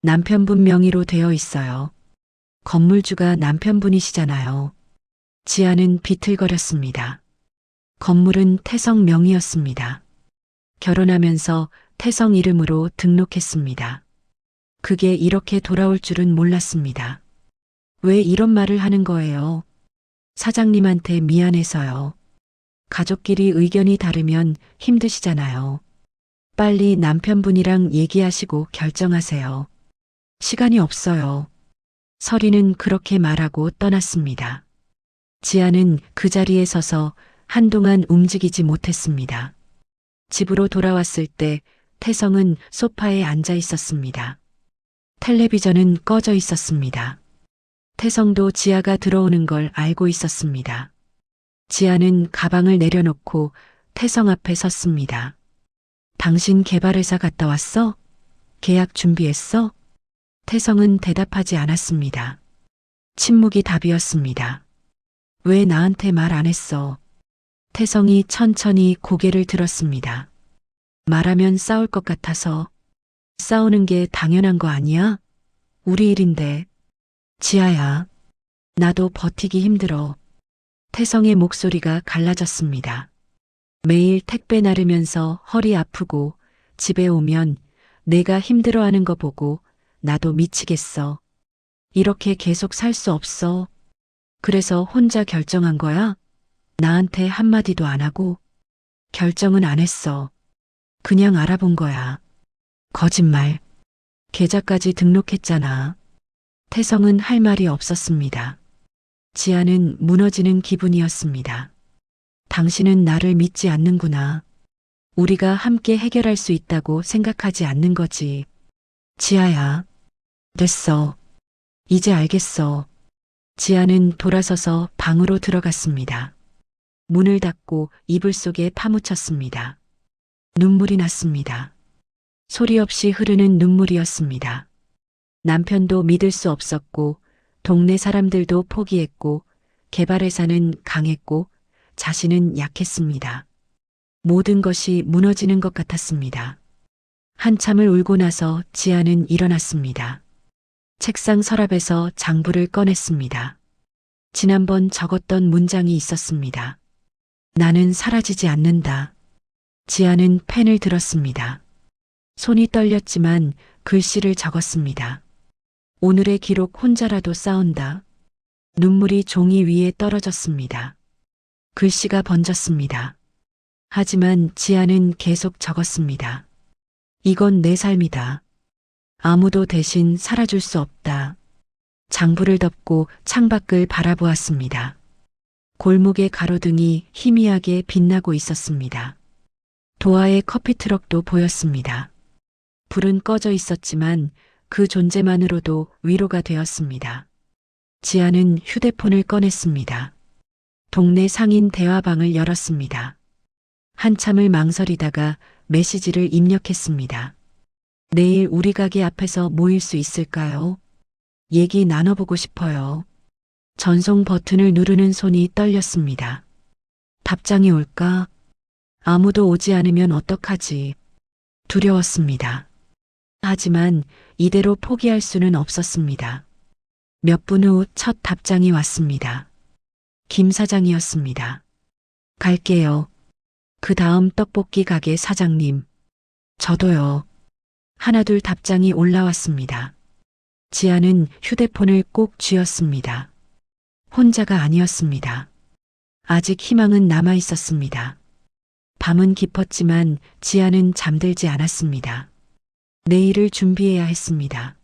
남편분 명의로 되어 있어요. 건물주가 남편분이시잖아요. 지아는 비틀거렸습니다. 건물은 태성 명의였습니다. 결혼하면서 태성 이름으로 등록했습니다. 그게 이렇게 돌아올 줄은 몰랐습니다. 왜 이런 말을 하는 거예요? 사장님한테 미안해서요. 가족끼리 의견이 다르면 힘드시잖아요. 빨리 남편분이랑 얘기하시고 결정하세요. 시간이 없어요. 설이는 그렇게 말하고 떠났습니다. 지아는 그 자리에 서서 한동안 움직이지 못했습니다. 집으로 돌아왔을 때 태성은 소파에 앉아 있었습니다. 텔레비전은 꺼져 있었습니다. 태성도 지아가 들어오는 걸 알고 있었습니다. 지아는 가방을 내려놓고 태성 앞에 섰습니다. 당신 개발회사 갔다 왔어? 계약 준비했어? 태성은 대답하지 않았습니다. 침묵이 답이었습니다. 왜 나한테 말 안 했어? 태성이 천천히 고개를 들었습니다. 말하면 싸울 것 같아서. 싸우는 게 당연한 거 아니야? 우리 일인데. 지아야, 나도 버티기 힘들어. 태성의 목소리가 갈라졌습니다. 매일 택배 나르면서 허리 아프고 집에 오면 내가 힘들어하는 거 보고 나도 미치겠어. 이렇게 계속 살 수 없어. 그래서 혼자 결정한 거야? 나한테 한마디도 안 하고. 결정은 안 했어. 그냥 알아본 거야. 거짓말. 계좌까지 등록했잖아. 태성은 할 말이 없었습니다. 지아는 무너지는 기분이었습니다. 당신은 나를 믿지 않는구나. 우리가 함께 해결할 수 있다고 생각하지 않는 거지. 지아야. 됐어. 이제 알겠어. 지아는 돌아서서 방으로 들어갔습니다. 문을 닫고 이불 속에 파묻혔습니다. 눈물이 났습니다. 소리 없이 흐르는 눈물이었습니다. 남편도 믿을 수 없었고 동네 사람들도 포기했고 개발회사는 강했고 자신은 약했습니다. 모든 것이 무너지는 것 같았습니다. 한참을 울고 나서 지아는 일어났습니다. 책상 서랍에서 장부를 꺼냈습니다. 지난번 적었던 문장이 있었습니다. 나는 사라지지 않는다. 지아는 펜을 들었습니다. 손이 떨렸지만 글씨를 적었습니다. 오늘의 기록 혼자라도 싸운다. 눈물이 종이 위에 떨어졌습니다. 글씨가 번졌습니다. 하지만 지아는 계속 적었습니다. 이건 내 삶이다. 아무도 대신 살아줄 수 없다. 장부를 덮고 창밖을 바라보았습니다. 골목의 가로등이 희미하게 빛나고 있었습니다. 도하의 커피트럭도 보였습니다. 불은 꺼져 있었지만 그 존재만으로도 위로가 되었습니다. 지아는 휴대폰을 꺼냈습니다. 동네 상인 대화방을 열었습니다. 한참을 망설이다가 메시지를 입력했습니다. 내일 우리 가게 앞에서 모일 수 있을까요? 얘기 나눠보고 싶어요. 전송 버튼을 누르는 손이 떨렸습니다. 답장이 올까? 아무도 오지 않으면 어떡하지? 두려웠습니다. 하지만 이대로 포기할 수는 없었습니다. 몇 분 후 첫 답장이 왔습니다. 김 사장이었습니다. 갈게요. 그 다음 떡볶이 가게 사장님. 저도요. 하나둘 답장이 올라왔습니다. 지아는 휴대폰을 꼭 쥐었습니다. 혼자가 아니었습니다. 아직 희망은 남아 있었습니다. 밤은 깊었지만 지아는 잠들지 않았습니다. 내일을 준비해야 했습니다.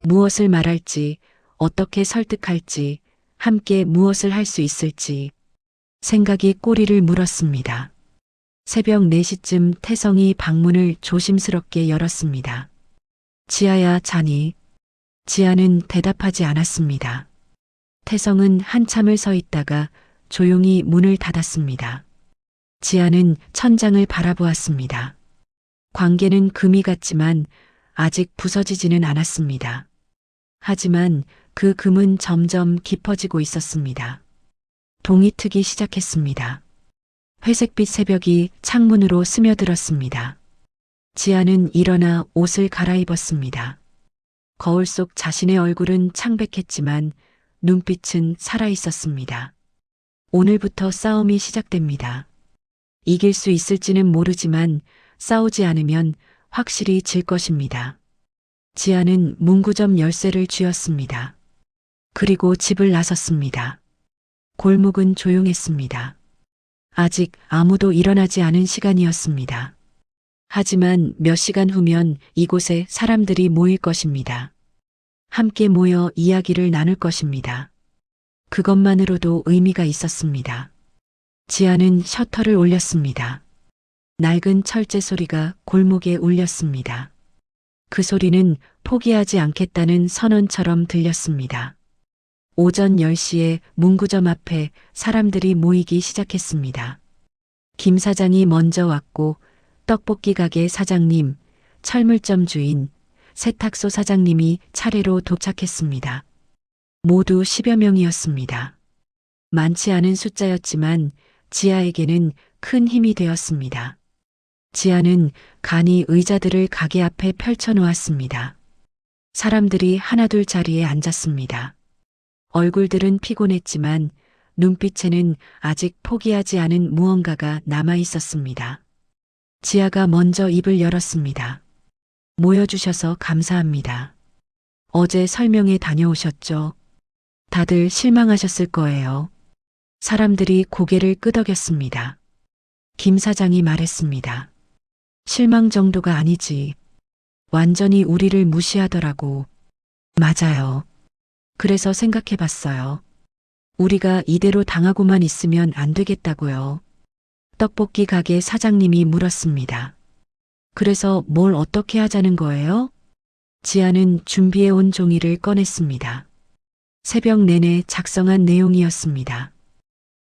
무엇을 말할지, 어떻게 설득할지, 함께 무엇을 할 수 있을지 생각이 꼬리를 물었습니다. 새벽 4시쯤 태성이 방문을 조심스럽게 열었습니다. 지아야, 자니? 지아는 대답하지 않았습니다. 태성은 한참을 서 있다가 조용히 문을 닫았습니다. 지아는 천장을 바라보았습니다. 관계는 금이 같지만 아직 부서지지는 않았습니다. 하지만 그 금은 점점 깊어지고 있었습니다. 동이 트기 시작했습니다. 회색빛 새벽이 창문으로 스며들었습니다. 지아는 일어나 옷을 갈아입었습니다. 거울 속 자신의 얼굴은 창백했지만 눈빛은 살아있었습니다. 오늘부터 싸움이 시작됩니다. 이길 수 있을지는 모르지만 싸우지 않으면 확실히 질 것입니다. 지아는 문구점 열쇠를 쥐었습니다. 그리고 집을 나섰습니다. 골목은 조용했습니다. 아직 아무도 일어나지 않은 시간이었습니다. 하지만 몇 시간 후면 이곳에 사람들이 모일 것입니다. 함께 모여 이야기를 나눌 것입니다. 그것만으로도 의미가 있었습니다. 지아는 셔터를 올렸습니다. 낡은 철제 소리가 골목에 울렸습니다. 그 소리는 포기하지 않겠다는 선언처럼 들렸습니다. 오전 10시에 문구점 앞에 사람들이 모이기 시작했습니다. 김 사장이 먼저 왔고 떡볶이 가게 사장님, 철물점 주인, 세탁소 사장님이 차례로 도착했습니다. 모두 10여 명이었습니다. 많지 않은 숫자였지만 지아에게는 큰 힘이 되었습니다. 지아는 간이 의자들을 가게 앞에 펼쳐놓았습니다. 사람들이 하나둘 자리에 앉았습니다. 얼굴들은 피곤했지만 눈빛에는 아직 포기하지 않은 무언가가 남아 있었습니다. 지아가 먼저 입을 열었습니다. 모여주셔서 감사합니다. 어제 설명회 다녀오셨죠? 다들 실망하셨을 거예요. 사람들이 고개를 끄덕였습니다. 김 사장이 말했습니다. 실망 정도가 아니지. 완전히 우리를 무시하더라고. 맞아요. 그래서 생각해 봤어요. 우리가 이대로 당하고만 있으면 안 되겠다고요. 떡볶이 가게 사장님이 물었습니다. 그래서 뭘 어떻게 하자는 거예요? 지아는 준비해온 종이를 꺼냈습니다. 새벽 내내 작성한 내용이었습니다.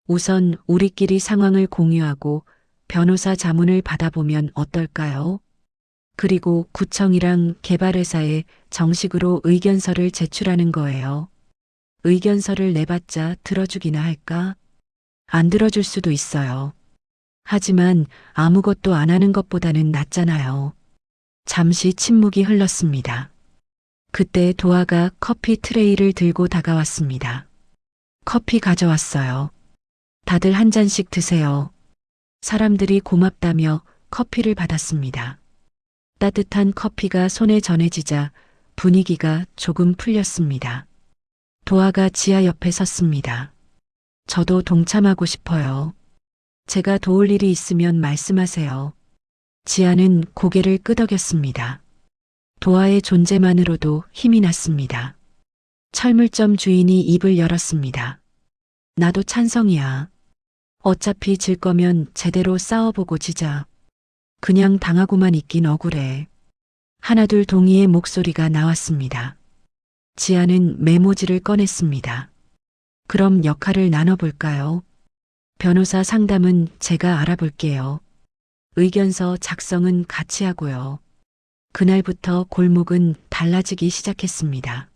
우선 우리끼리 상황을 공유하고 변호사 자문을 받아보면 어떨까요? 그리고 구청이랑 개발회사에 정식으로 의견서를 제출하는 거예요. 의견서를 내봤자 들어주기나 할까? 안 들어줄 수도 있어요. 하지만 아무것도 안 하는 것보다는 낫잖아요. 잠시 침묵이 흘렀습니다. 그때 도아가 커피 트레이를 들고 다가왔습니다. 커피 가져왔어요. 다들 한 잔씩 드세요. 사람들이 고맙다며 커피를 받았습니다. 따뜻한 커피가 손에 전해지자 분위기가 조금 풀렸습니다. 도아가 지아 옆에 섰습니다. 저도 동참하고 싶어요. 제가 도울 일이 있으면 말씀하세요. 지아는 고개를 끄덕였습니다. 도아의 존재만으로도 힘이 났습니다. 철물점 주인이 입을 열었습니다. 나도 찬성이야. 어차피 질 거면 제대로 싸워보고 지자. 그냥 당하고만 있긴 억울해. 하나둘 동의의 목소리가 나왔습니다. 지아는 메모지를 꺼냈습니다. 그럼 역할을 나눠볼까요? 변호사 상담은 제가 알아볼게요. 의견서 작성은 같이 하고요. 그날부터 골목은 달라지기 시작했습니다.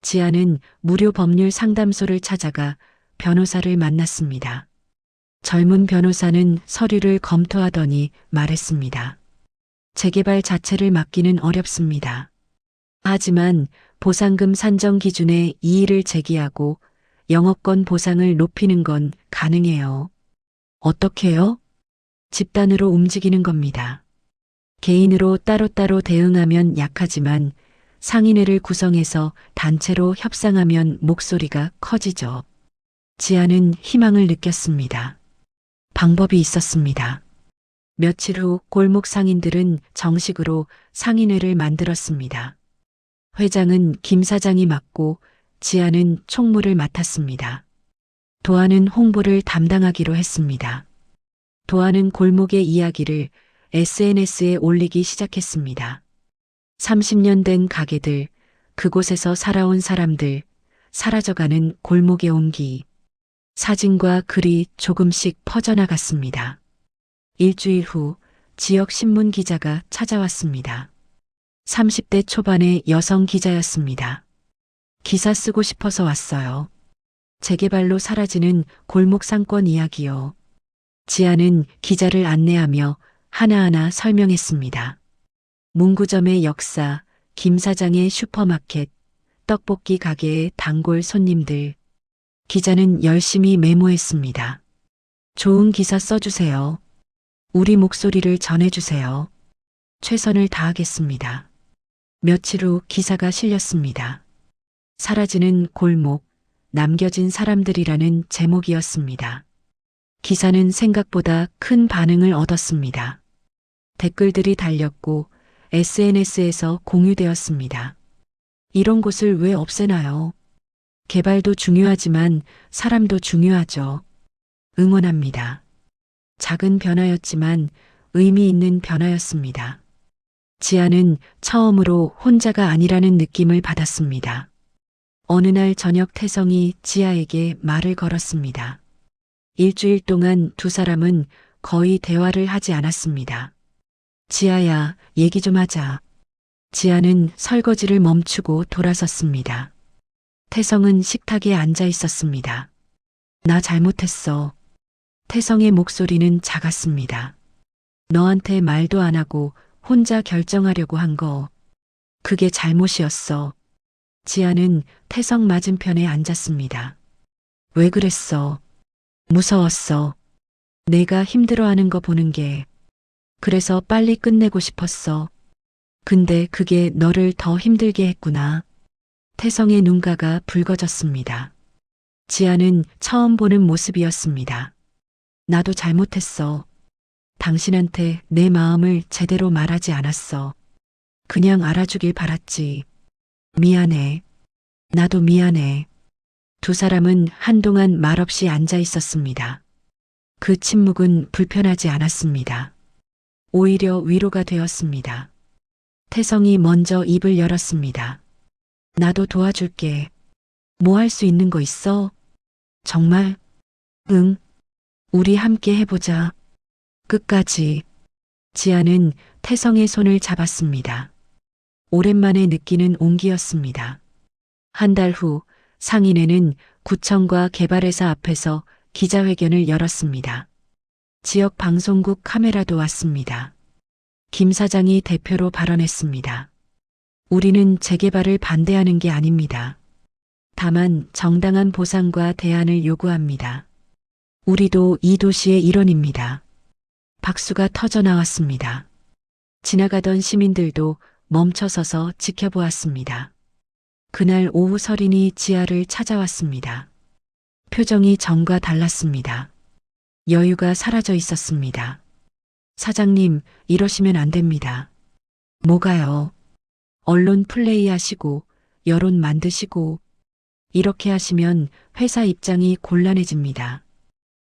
지아는 무료 법률 상담소를 찾아가 변호사를 만났습니다. 젊은 변호사는 서류를 검토하더니 말했습니다. 재개발 자체를 막기는 어렵습니다. 하지만 보상금 산정 기준에 이의를 제기하고 영업권 보상을 높이는 건 가능해요. 어떻게요? 집단으로 움직이는 겁니다. 개인으로 따로따로 대응하면 약하지만 상인회를 구성해서 단체로 협상하면 목소리가 커지죠. 지아는 희망을 느꼈습니다. 방법이 있었습니다. 며칠 후 골목 상인들은 정식으로 상인회를 만들었습니다. 회장은 김 사장이 맡고 지아는 총무를 맡았습니다. 도아는 홍보를 담당하기로 했습니다. 도아는 골목의 이야기를 SNS에 올리기 시작했습니다. 30년 된 가게들, 그곳에서 살아온 사람들, 사라져가는 골목의 온기, 사진과 글이 조금씩 퍼져나갔습니다. 일주일 후 지역 신문 기자가 찾아왔습니다. 30대 초반의 여성 기자였습니다. 기사 쓰고 싶어서 왔어요. 재개발로 사라지는 골목 상권 이야기요. 지아는 기자를 안내하며 하나하나 설명했습니다. 문구점의 역사, 김 사장의 슈퍼마켓, 떡볶이 가게의 단골 손님들. 기자는 열심히 메모했습니다. 좋은 기사 써주세요. 우리 목소리를 전해주세요. 최선을 다하겠습니다. 며칠 후 기사가 실렸습니다. 사라지는 골목, 남겨진 사람들이라는 제목이었습니다. 기사는 생각보다 큰 반응을 얻었습니다. 댓글들이 달렸고 SNS에서 공유되었습니다. 이런 곳을 왜 없애나요? 개발도 중요하지만 사람도 중요하죠. 응원합니다. 작은 변화였지만 의미 있는 변화였습니다. 지아는 처음으로 혼자가 아니라는 느낌을 받았습니다. 어느 날 저녁 태성이 지아에게 말을 걸었습니다. 일주일 동안 두 사람은 거의 대화를 하지 않았습니다. 지아야, 얘기 좀 하자. 지아는 설거지를 멈추고 돌아섰습니다. 태성은 식탁에 앉아 있었습니다. 나 잘못했어. 태성의 목소리는 작았습니다. 너한테 말도 안 하고 혼자 결정하려고 한 거. 그게 잘못이었어. 지아는 태성 맞은편에 앉았습니다. 왜 그랬어? 무서웠어. 내가 힘들어하는 거 보는 게. 그래서 빨리 끝내고 싶었어. 근데 그게 너를 더 힘들게 했구나. 태성의 눈가가 붉어졌습니다. 지아는 처음 보는 모습이었습니다. 나도 잘못했어. 당신한테 내 마음을 제대로 말하지 않았어. 그냥 알아주길 바랐지. 미안해. 나도 미안해. 두 사람은 한동안 말없이 앉아 있었습니다. 그 침묵은 불편하지 않았습니다. 오히려 위로가 되었습니다. 태성이 먼저 입을 열었습니다. 나도 도와줄게. 뭐 할 수 있는 거 있어? 정말? 응. 우리 함께 해보자. 끝까지. 지아는 태성의 손을 잡았습니다. 오랜만에 느끼는 온기였습니다. 한 달 후 상인회는 구청과 개발회사 앞에서 기자회견을 열었습니다. 지역 방송국 카메라도 왔습니다. 김 사장이 대표로 발언했습니다. 우리는 재개발을 반대하는 게 아닙니다. 다만 정당한 보상과 대안을 요구합니다. 우리도 이 도시의 일원입니다. 박수가 터져 나왔습니다. 지나가던 시민들도 멈춰서서 지켜보았습니다. 그날 오후 서린이 지아를 찾아왔습니다. 표정이 전과 달랐습니다. 여유가 사라져 있었습니다. 사장님, 이러시면 안 됩니다. 뭐가요? 언론 플레이하시고 여론 만드시고 이렇게 하시면 회사 입장이 곤란해집니다.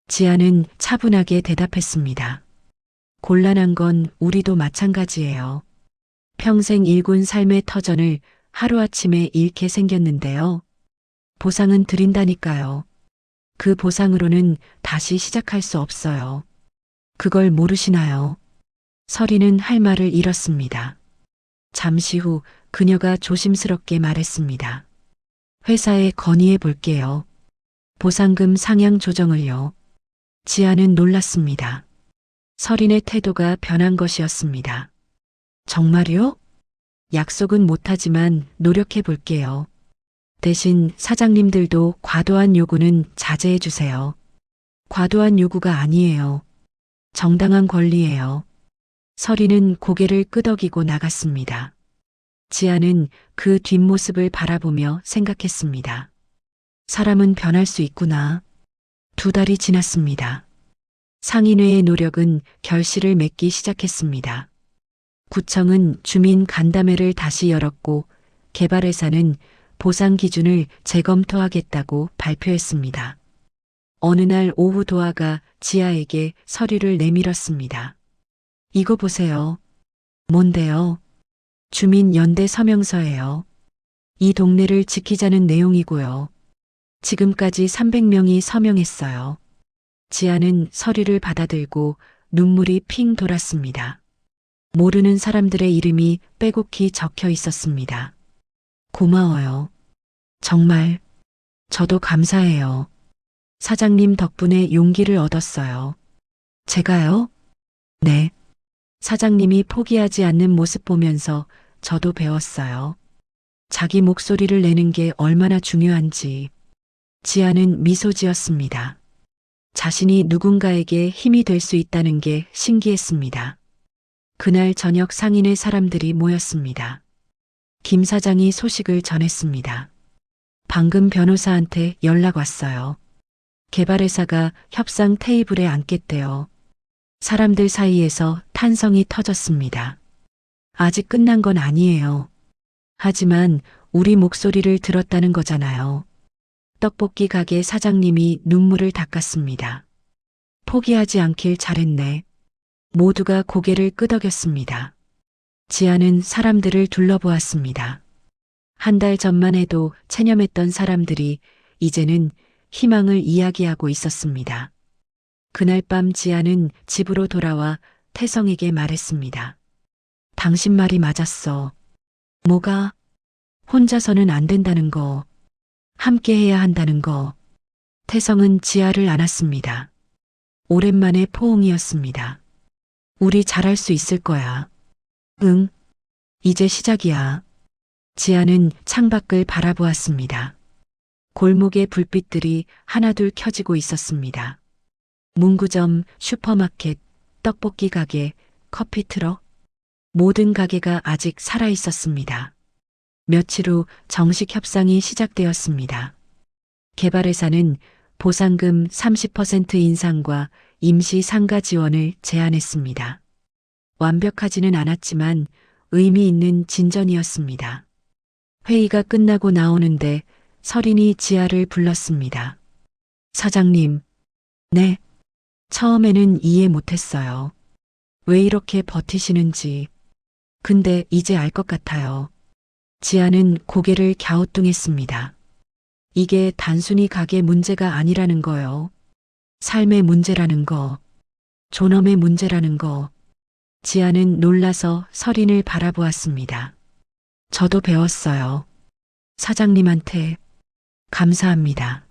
지아는 차분하게 대답했습니다. 곤란한 건 우리도 마찬가지예요. 평생 일군 삶의 터전을 하루아침에 잃게 생겼는데요. 보상은 드린다니까요. 그 보상으로는 다시 시작할 수 없어요. 그걸 모르시나요? 서리는 할 말을 잃었습니다. 잠시 후 그녀가 조심스럽게 말했습니다. 회사에 건의해 볼게요. 보상금 상향 조정을요. 지아는 놀랐습니다. 설인의 태도가 변한 것이었습니다. 정말요? 약속은 못하지만 노력해 볼게요. 대신 사장님들도 과도한 요구는 자제해 주세요. 과도한 요구가 아니에요. 정당한 권리예요. 설이는 고개를 끄덕이고 나갔습니다. 지아는 그 뒷모습을 바라보며 생각했습니다. 사람은 변할 수 있구나. 2달이 지났습니다. 상인회의 노력은 결실을 맺기 시작했습니다. 구청은 주민 간담회를 다시 열었고 개발회사는 보상 기준을 재검토하겠다고 발표했습니다. 어느 날 오후 도아가 지아에게 서류를 내밀었습니다. 이거 보세요. 뭔데요? 주민연대 서명서예요. 이 동네를 지키자는 내용이고요. 지금까지 300명이 서명했어요. 지아는 서류를 받아들고 눈물이 핑 돌았습니다. 모르는 사람들의 이름이 빼곡히 적혀 있었습니다. 고마워요. 정말, 저도 감사해요. 사장님 덕분에 용기를 얻었어요. 제가요? 네. 사장님이 포기하지 않는 모습 보면서 저도 배웠어요. 자기 목소리를 내는 게 얼마나 중요한지. 지아는 미소 지었습니다. 자신이 누군가에게 힘이 될 수 있다는 게 신기했습니다. 그날 저녁 상인의 사람들이 모였습니다. 김 사장이 소식을 전했습니다. 방금 변호사한테 연락 왔어요. 개발회사가 협상 테이블에 앉겠대요. 사람들 사이에서 탄성이 터졌습니다. 아직 끝난 건 아니에요. 하지만 우리 목소리를 들었다는 거잖아요. 떡볶이 가게 사장님이 눈물을 닦았습니다. 포기하지 않길 잘했네. 모두가 고개를 끄덕였습니다. 지아는 사람들을 둘러보았습니다. 1달 전만 해도 체념했던 사람들이 이제는 희망을 이야기하고 있었습니다. 그날 밤 지아는 집으로 돌아와 태성에게 말했습니다. 당신 말이 맞았어. 뭐가? 혼자서는 안 된다는 거. 함께 해야 한다는 거. 태성은 지아를 안았습니다. 오랜만에 포옹이었습니다. 우리 잘할 수 있을 거야. 응. 이제 시작이야. 지아는 창밖을 바라보았습니다. 골목의 불빛들이 하나둘 켜지고 있었습니다. 문구점, 슈퍼마켓, 떡볶이 가게, 커피 트럭. 모든 가게가 아직 살아 있었습니다. 며칠 후 정식 협상이 시작되었습니다. 개발회사는 보상금 30% 인상과 임시 상가 지원을 제안했습니다. 완벽하지는 않았지만 의미 있는 진전이었습니다. 회의가 끝나고 나오는데 설인이 지아를 불렀습니다. 사장님. 네. 처음에는 이해 못했어요. 왜 이렇게 버티시는지. 근데 이제 알 것 같아요. 지아는 고개를 갸우뚱했습니다. 이게 단순히 가게 문제가 아니라는 거요. 삶의 문제라는 거. 존엄의 문제라는 거. 지아는 놀라서 설인을 바라보았습니다. 저도 배웠어요. 사장님한테 감사합니다.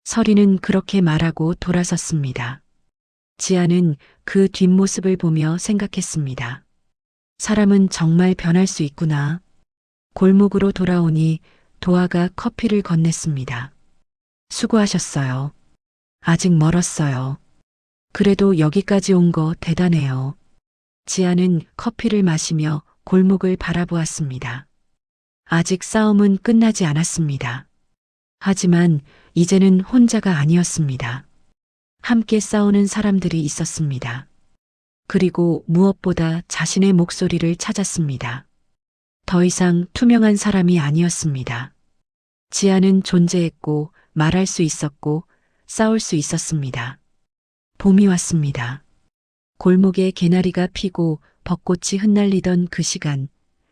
설인은 그렇게 말하고 돌아섰습니다. 지아는 그 뒷모습을 보며 생각했습니다. 사람은 정말 변할 수 있구나. 골목으로 돌아오니 도아가 커피를 건넸습니다. 수고하셨어요. 아직 멀었어요. 그래도 여기까지 온 거 대단해요. 지아는 커피를 마시며 골목을 바라보았습니다. 아직 싸움은 끝나지 않았습니다. 하지만 이제는 혼자가 아니었습니다. 함께 싸우는 사람들이 있었습니다. 그리고 무엇보다 자신의 목소리를 찾았습니다. 더 이상 투명한 사람이 아니었습니다. 지아는 존재했고 말할 수 있었고 싸울 수 있었습니다. 봄이 왔습니다. 골목에 개나리가 피고 벚꽃이 흩날리던 그 시간,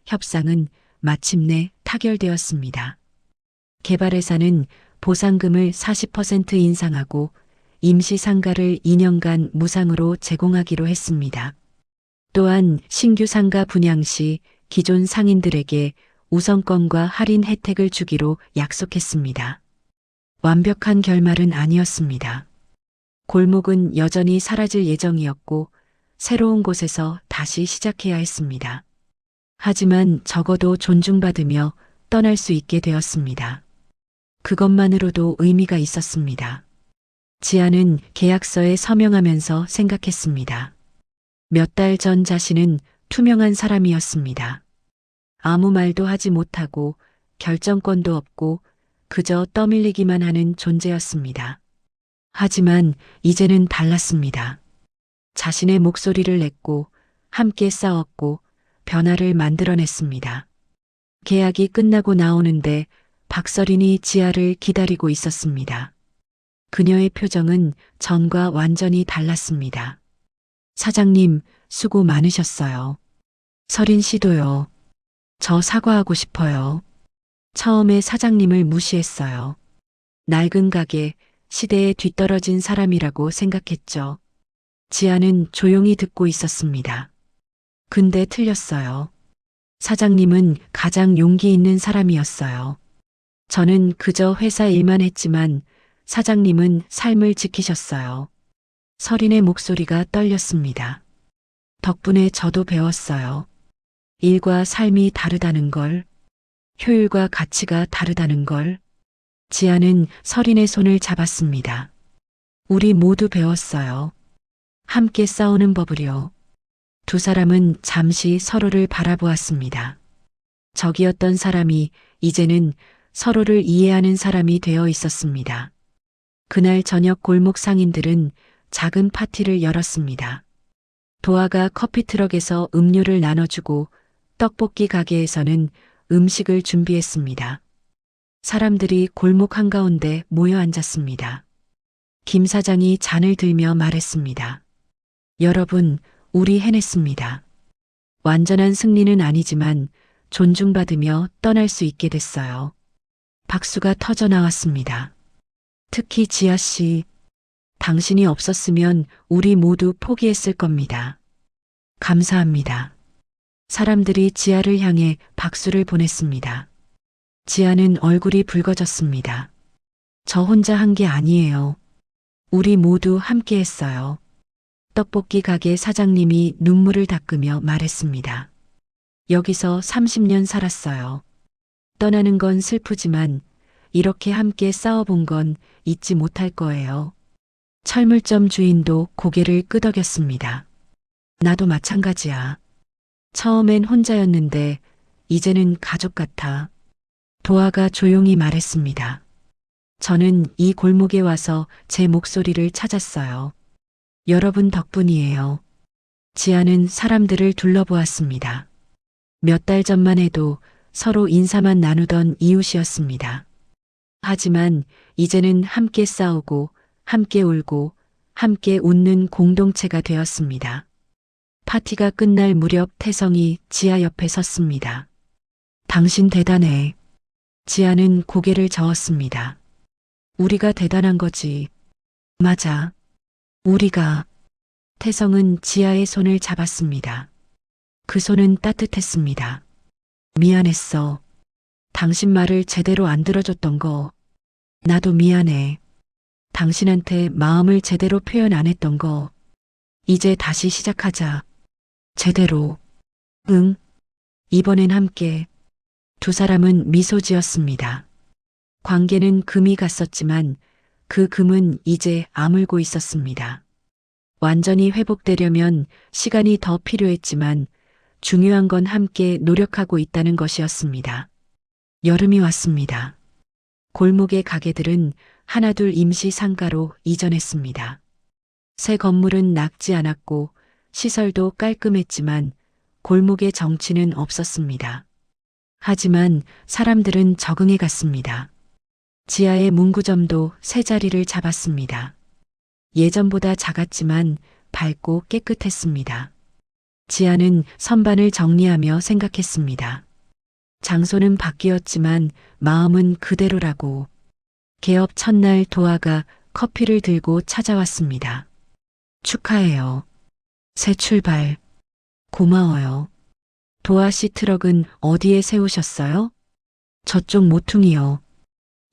협상은 마침내 타결되었습니다. 개발회사는 보상금을 40% 인상하고 임시 상가를 2년간 무상으로 제공하기로 했습니다. 또한 신규 상가 분양 시 기존 상인들에게 우선권과 할인 혜택을 주기로 약속했습니다. 완벽한 결말은 아니었습니다. 골목은 여전히 사라질 예정이었고 새로운 곳에서 다시 시작해야 했습니다. 하지만 적어도 존중받으며 떠날 수 있게 되었습니다. 그것만으로도 의미가 있었습니다. 지아는 계약서에 서명하면서 생각했습니다. 몇 달 전 자신은 투명한 사람이었습니다. 아무 말도 하지 못하고 결정권도 없고 그저 떠밀리기만 하는 존재였습니다. 하지만 이제는 달랐습니다. 자신의 목소리를 냈고 함께 싸웠고 변화를 만들어냈습니다. 계약이 끝나고 나오는데 박서린이 지아를 기다리고 있었습니다. 그녀의 표정은 전과 완전히 달랐습니다. 사장님, 수고 많으셨어요. 서린 씨도요. 저 사과하고 싶어요. 처음에 사장님을 무시했어요. 낡은 가게, 시대에 뒤떨어진 사람이라고 생각했죠. 지아는 조용히 듣고 있었습니다. 근데 틀렸어요. 사장님은 가장 용기 있는 사람이었어요. 저는 그저 회사 일만 했지만 사장님은 삶을 지키셨어요. 서린의 목소리가 떨렸습니다. 덕분에 저도 배웠어요. 일과 삶이 다르다는 걸, 효율과 가치가 다르다는 걸. 지아는 서린의 손을 잡았습니다. 우리 모두 배웠어요. 함께 싸우는 법을요. 두 사람은 잠시 서로를 바라보았습니다. 적이었던 사람이 이제는 서로를 이해하는 사람이 되어 있었습니다. 그날 저녁 골목 상인들은 작은 파티를 열었습니다. 도아가 커피트럭에서 음료를 나눠주고 떡볶이 가게에서는 음식을 준비했습니다. 사람들이 골목 한가운데 모여 앉았습니다. 김 사장이 잔을 들며 말했습니다. 여러분, 우리 해냈습니다. 완전한 승리는 아니지만 존중받으며 떠날 수 있게 됐어요. 박수가 터져 나왔습니다. 특히 지아 씨, 당신이 없었으면 우리 모두 포기했을 겁니다. 감사합니다. 사람들이 지아를 향해 박수를 보냈습니다. 지아는 얼굴이 붉어졌습니다. 저 혼자 한 게 아니에요. 우리 모두 함께 했어요. 떡볶이 가게 사장님이 눈물을 닦으며 말했습니다. 여기서 30년 살았어요. 떠나는 건 슬프지만 이렇게 함께 싸워본 건 잊지 못할 거예요. 철물점 주인도 고개를 끄덕였습니다. 나도 마찬가지야. 처음엔 혼자였는데 이제는 가족 같아. 도아가 조용히 말했습니다. 저는 이 골목에 와서 제 목소리를 찾았어요. 여러분 덕분이에요. 지아는 사람들을 둘러보았습니다. 몇 달 전만 해도 서로 인사만 나누던 이웃이었습니다. 하지만 이제는 함께 싸우고 함께 울고 함께 웃는 공동체가 되었습니다. 파티가 끝날 무렵 태성이 지아 옆에 섰습니다. 당신 대단해. 지아는 고개를 저었습니다. 우리가 대단한 거지. 맞아. 우리가. 태성은 지아의 손을 잡았습니다. 그 손은 따뜻했습니다. 미안했어. 당신 말을 제대로 안 들어줬던 거. 나도 미안해. 당신한테 마음을 제대로 표현 안 했던 거. 이제 다시 시작하자. 제대로. 응. 이번엔 함께. 두 사람은 미소 지었습니다. 관계는 금이 갔었지만 그 금은 이제 아물고 있었습니다. 완전히 회복되려면 시간이 더 필요했지만 중요한 건 함께 노력하고 있다는 것이었습니다. 여름이 왔습니다. 골목의 가게들은 하나둘 임시 상가로 이전했습니다. 새 건물은 낡지 않았고 시설도 깔끔했지만 골목의 정취는 없었습니다. 하지만 사람들은 적응해 갔습니다. 지하의 문구점도 새 자리를 잡았습니다. 예전보다 작았지만 밝고 깨끗했습니다. 지하는 선반을 정리하며 생각했습니다. 장소는 바뀌었지만 마음은 그대로라고. 개업 첫날 도아가 커피를 들고 찾아왔습니다. 축하해요. 새 출발. 고마워요. 도아 씨 트럭은 어디에 세우셨어요? 저쪽 모퉁이요.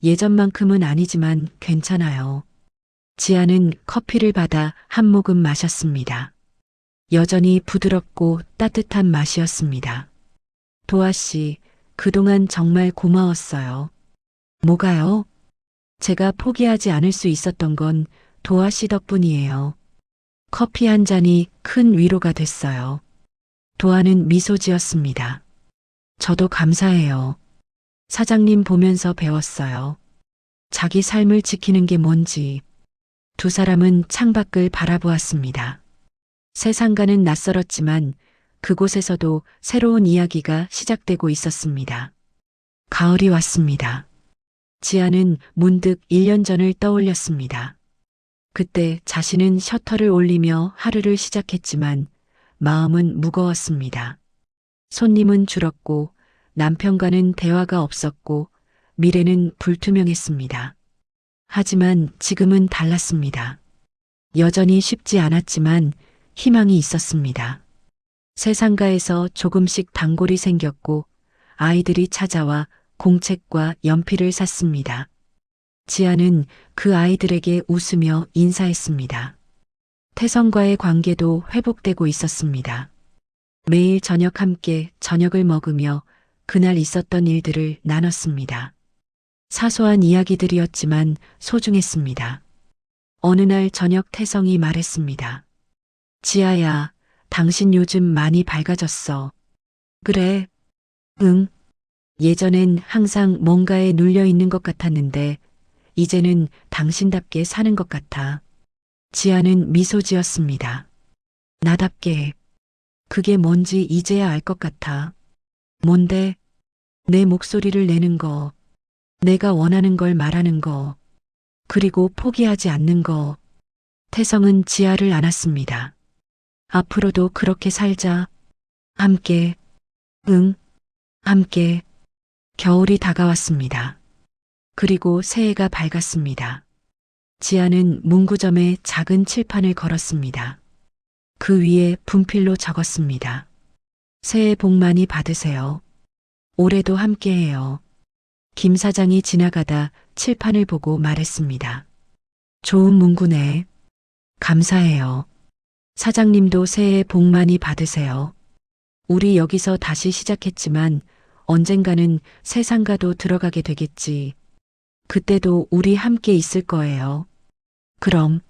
예전만큼은 아니지만 괜찮아요. 지아는 커피를 받아 한 모금 마셨습니다. 여전히 부드럽고 따뜻한 맛이었습니다. 도아 씨, 그동안 정말 고마웠어요. 뭐가요? 제가 포기하지 않을 수 있었던 건 도아 씨 덕분이에요. 커피 한 잔이 큰 위로가 됐어요. 도아는 미소 지었습니다. 저도 감사해요. 사장님 보면서 배웠어요. 자기 삶을 지키는 게 뭔지. 두 사람은 창밖을 바라보았습니다. 세상과는 낯설었지만 그곳에서도 새로운 이야기가 시작되고 있었습니다. 가을이 왔습니다. 지아는 문득 1년 전을 떠올렸습니다. 그때 자신은 셔터를 올리며 하루를 시작했지만 마음은 무거웠습니다. 손님은 줄었고 남편과는 대화가 없었고 미래는 불투명했습니다. 하지만 지금은 달랐습니다. 여전히 쉽지 않았지만 희망이 있었습니다. 세상가에서 조금씩 단골이 생겼고 아이들이 찾아와 공책과 연필을 샀습니다. 지아는 그 아이들에게 웃으며 인사했습니다. 태성과의 관계도 회복되고 있었습니다. 매일 저녁 함께 저녁을 먹으며 그날 있었던 일들을 나눴습니다. 사소한 이야기들이었지만 소중했습니다. 어느 날 저녁 태성이 말했습니다. 지아야, 당신 요즘 많이 밝아졌어. 그래? 응. 예전엔 항상 뭔가에 눌려 있는 것 같았는데 이제는 당신답게 사는 것 같아. 지아는 미소 지었습니다. 나답게. 그게 뭔지 이제야 알 것 같아. 뭔데? 내 목소리를 내는 거. 내가 원하는 걸 말하는 거. 그리고 포기하지 않는 거. 태성은 지아를 안았습니다. 앞으로도 그렇게 살자. 함께. 응. 함께. 겨울이 다가왔습니다. 그리고 새해가 밝았습니다. 지아는 문구점에 작은 칠판을 걸었습니다. 그 위에 분필로 적었습니다. 새해 복 많이 받으세요. 올해도 함께해요. 김 사장이 지나가다 칠판을 보고 말했습니다. 좋은 문구네. 감사해요. 사장님도 새해 복 많이 받으세요. 우리 여기서 다시 시작했지만 언젠가는 세상가도 들어가게 되겠지. 그때도 우리 함께 있을 거예요. 그럼,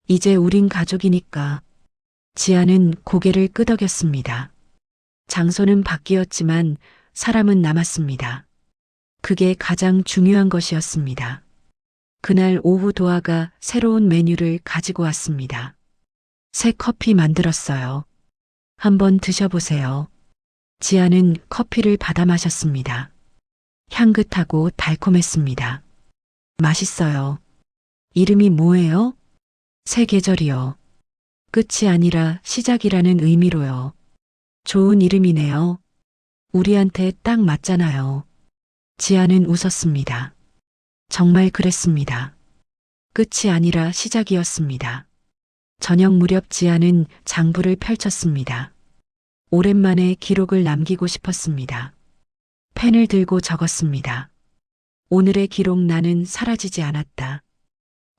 이제 우린 가족이니까. 지아는 고개를 끄덕였습니다. 장소는 바뀌었지만 사람은 남았습니다. 그게 가장 중요한 것이었습니다. 그날 오후 도아가 새로운 메뉴를 가지고 왔습니다. 새 커피 만들었어요. 한번 드셔보세요. 지아는 커피를 받아 마셨습니다. 향긋하고 달콤했습니다. 맛있어요. 이름이 뭐예요? 새 계절이요. 끝이 아니라 시작이라는 의미로요. 좋은 이름이네요. 우리한테 딱 맞잖아요. 지아는 웃었습니다. 정말 그랬습니다. 끝이 아니라 시작이었습니다. 저녁 무렵 지아는 장부를 펼쳤습니다. 오랜만에 기록을 남기고 싶었습니다. 펜을 들고 적었습니다. 오늘의 기록 나는 사라지지 않았다.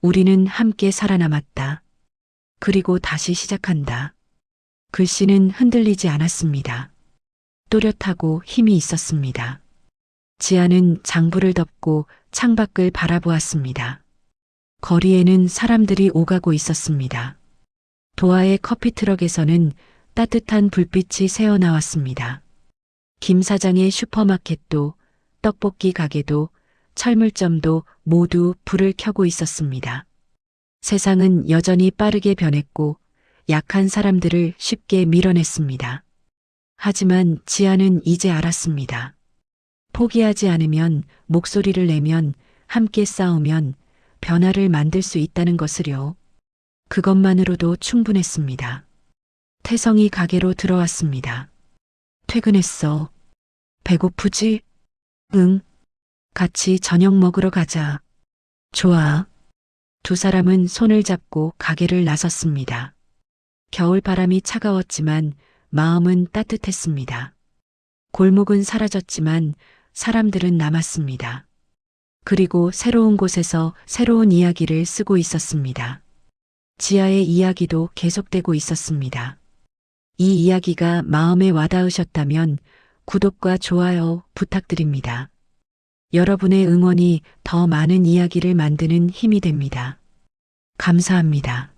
우리는 함께 살아남았다. 그리고 다시 시작한다. 글씨는 흔들리지 않았습니다. 또렷하고 힘이 있었습니다. 지아는 장부를 덮고 창밖을 바라보았습니다. 거리에는 사람들이 오가고 있었습니다. 도하의 커피트럭에서는 따뜻한 불빛이 새어나왔습니다. 김 사장의 슈퍼마켓도 떡볶이 가게도 철물점도 모두 불을 켜고 있었습니다. 세상은 여전히 빠르게 변했고 약한 사람들을 쉽게 밀어냈습니다. 하지만 지아는 이제 알았습니다. 포기하지 않으면, 목소리를 내면, 함께 싸우면 변화를 만들 수 있다는 것을요. 그것만으로도 충분했습니다. 태성이 가게로 들어왔습니다. 퇴근했어. 배고프지? 응. 같이 저녁 먹으러 가자. 좋아. 두 사람은 손을 잡고 가게를 나섰습니다. 겨울 바람이 차가웠지만 마음은 따뜻했습니다. 골목은 사라졌지만 사람들은 남았습니다. 그리고 새로운 곳에서 새로운 이야기를 쓰고 있었습니다. 지아의 이야기도 계속되고 있었습니다. 이 이야기가 마음에 와닿으셨다면 구독과 좋아요 부탁드립니다. 여러분의 응원이 더 많은 이야기를 만드는 힘이 됩니다. 감사합니다.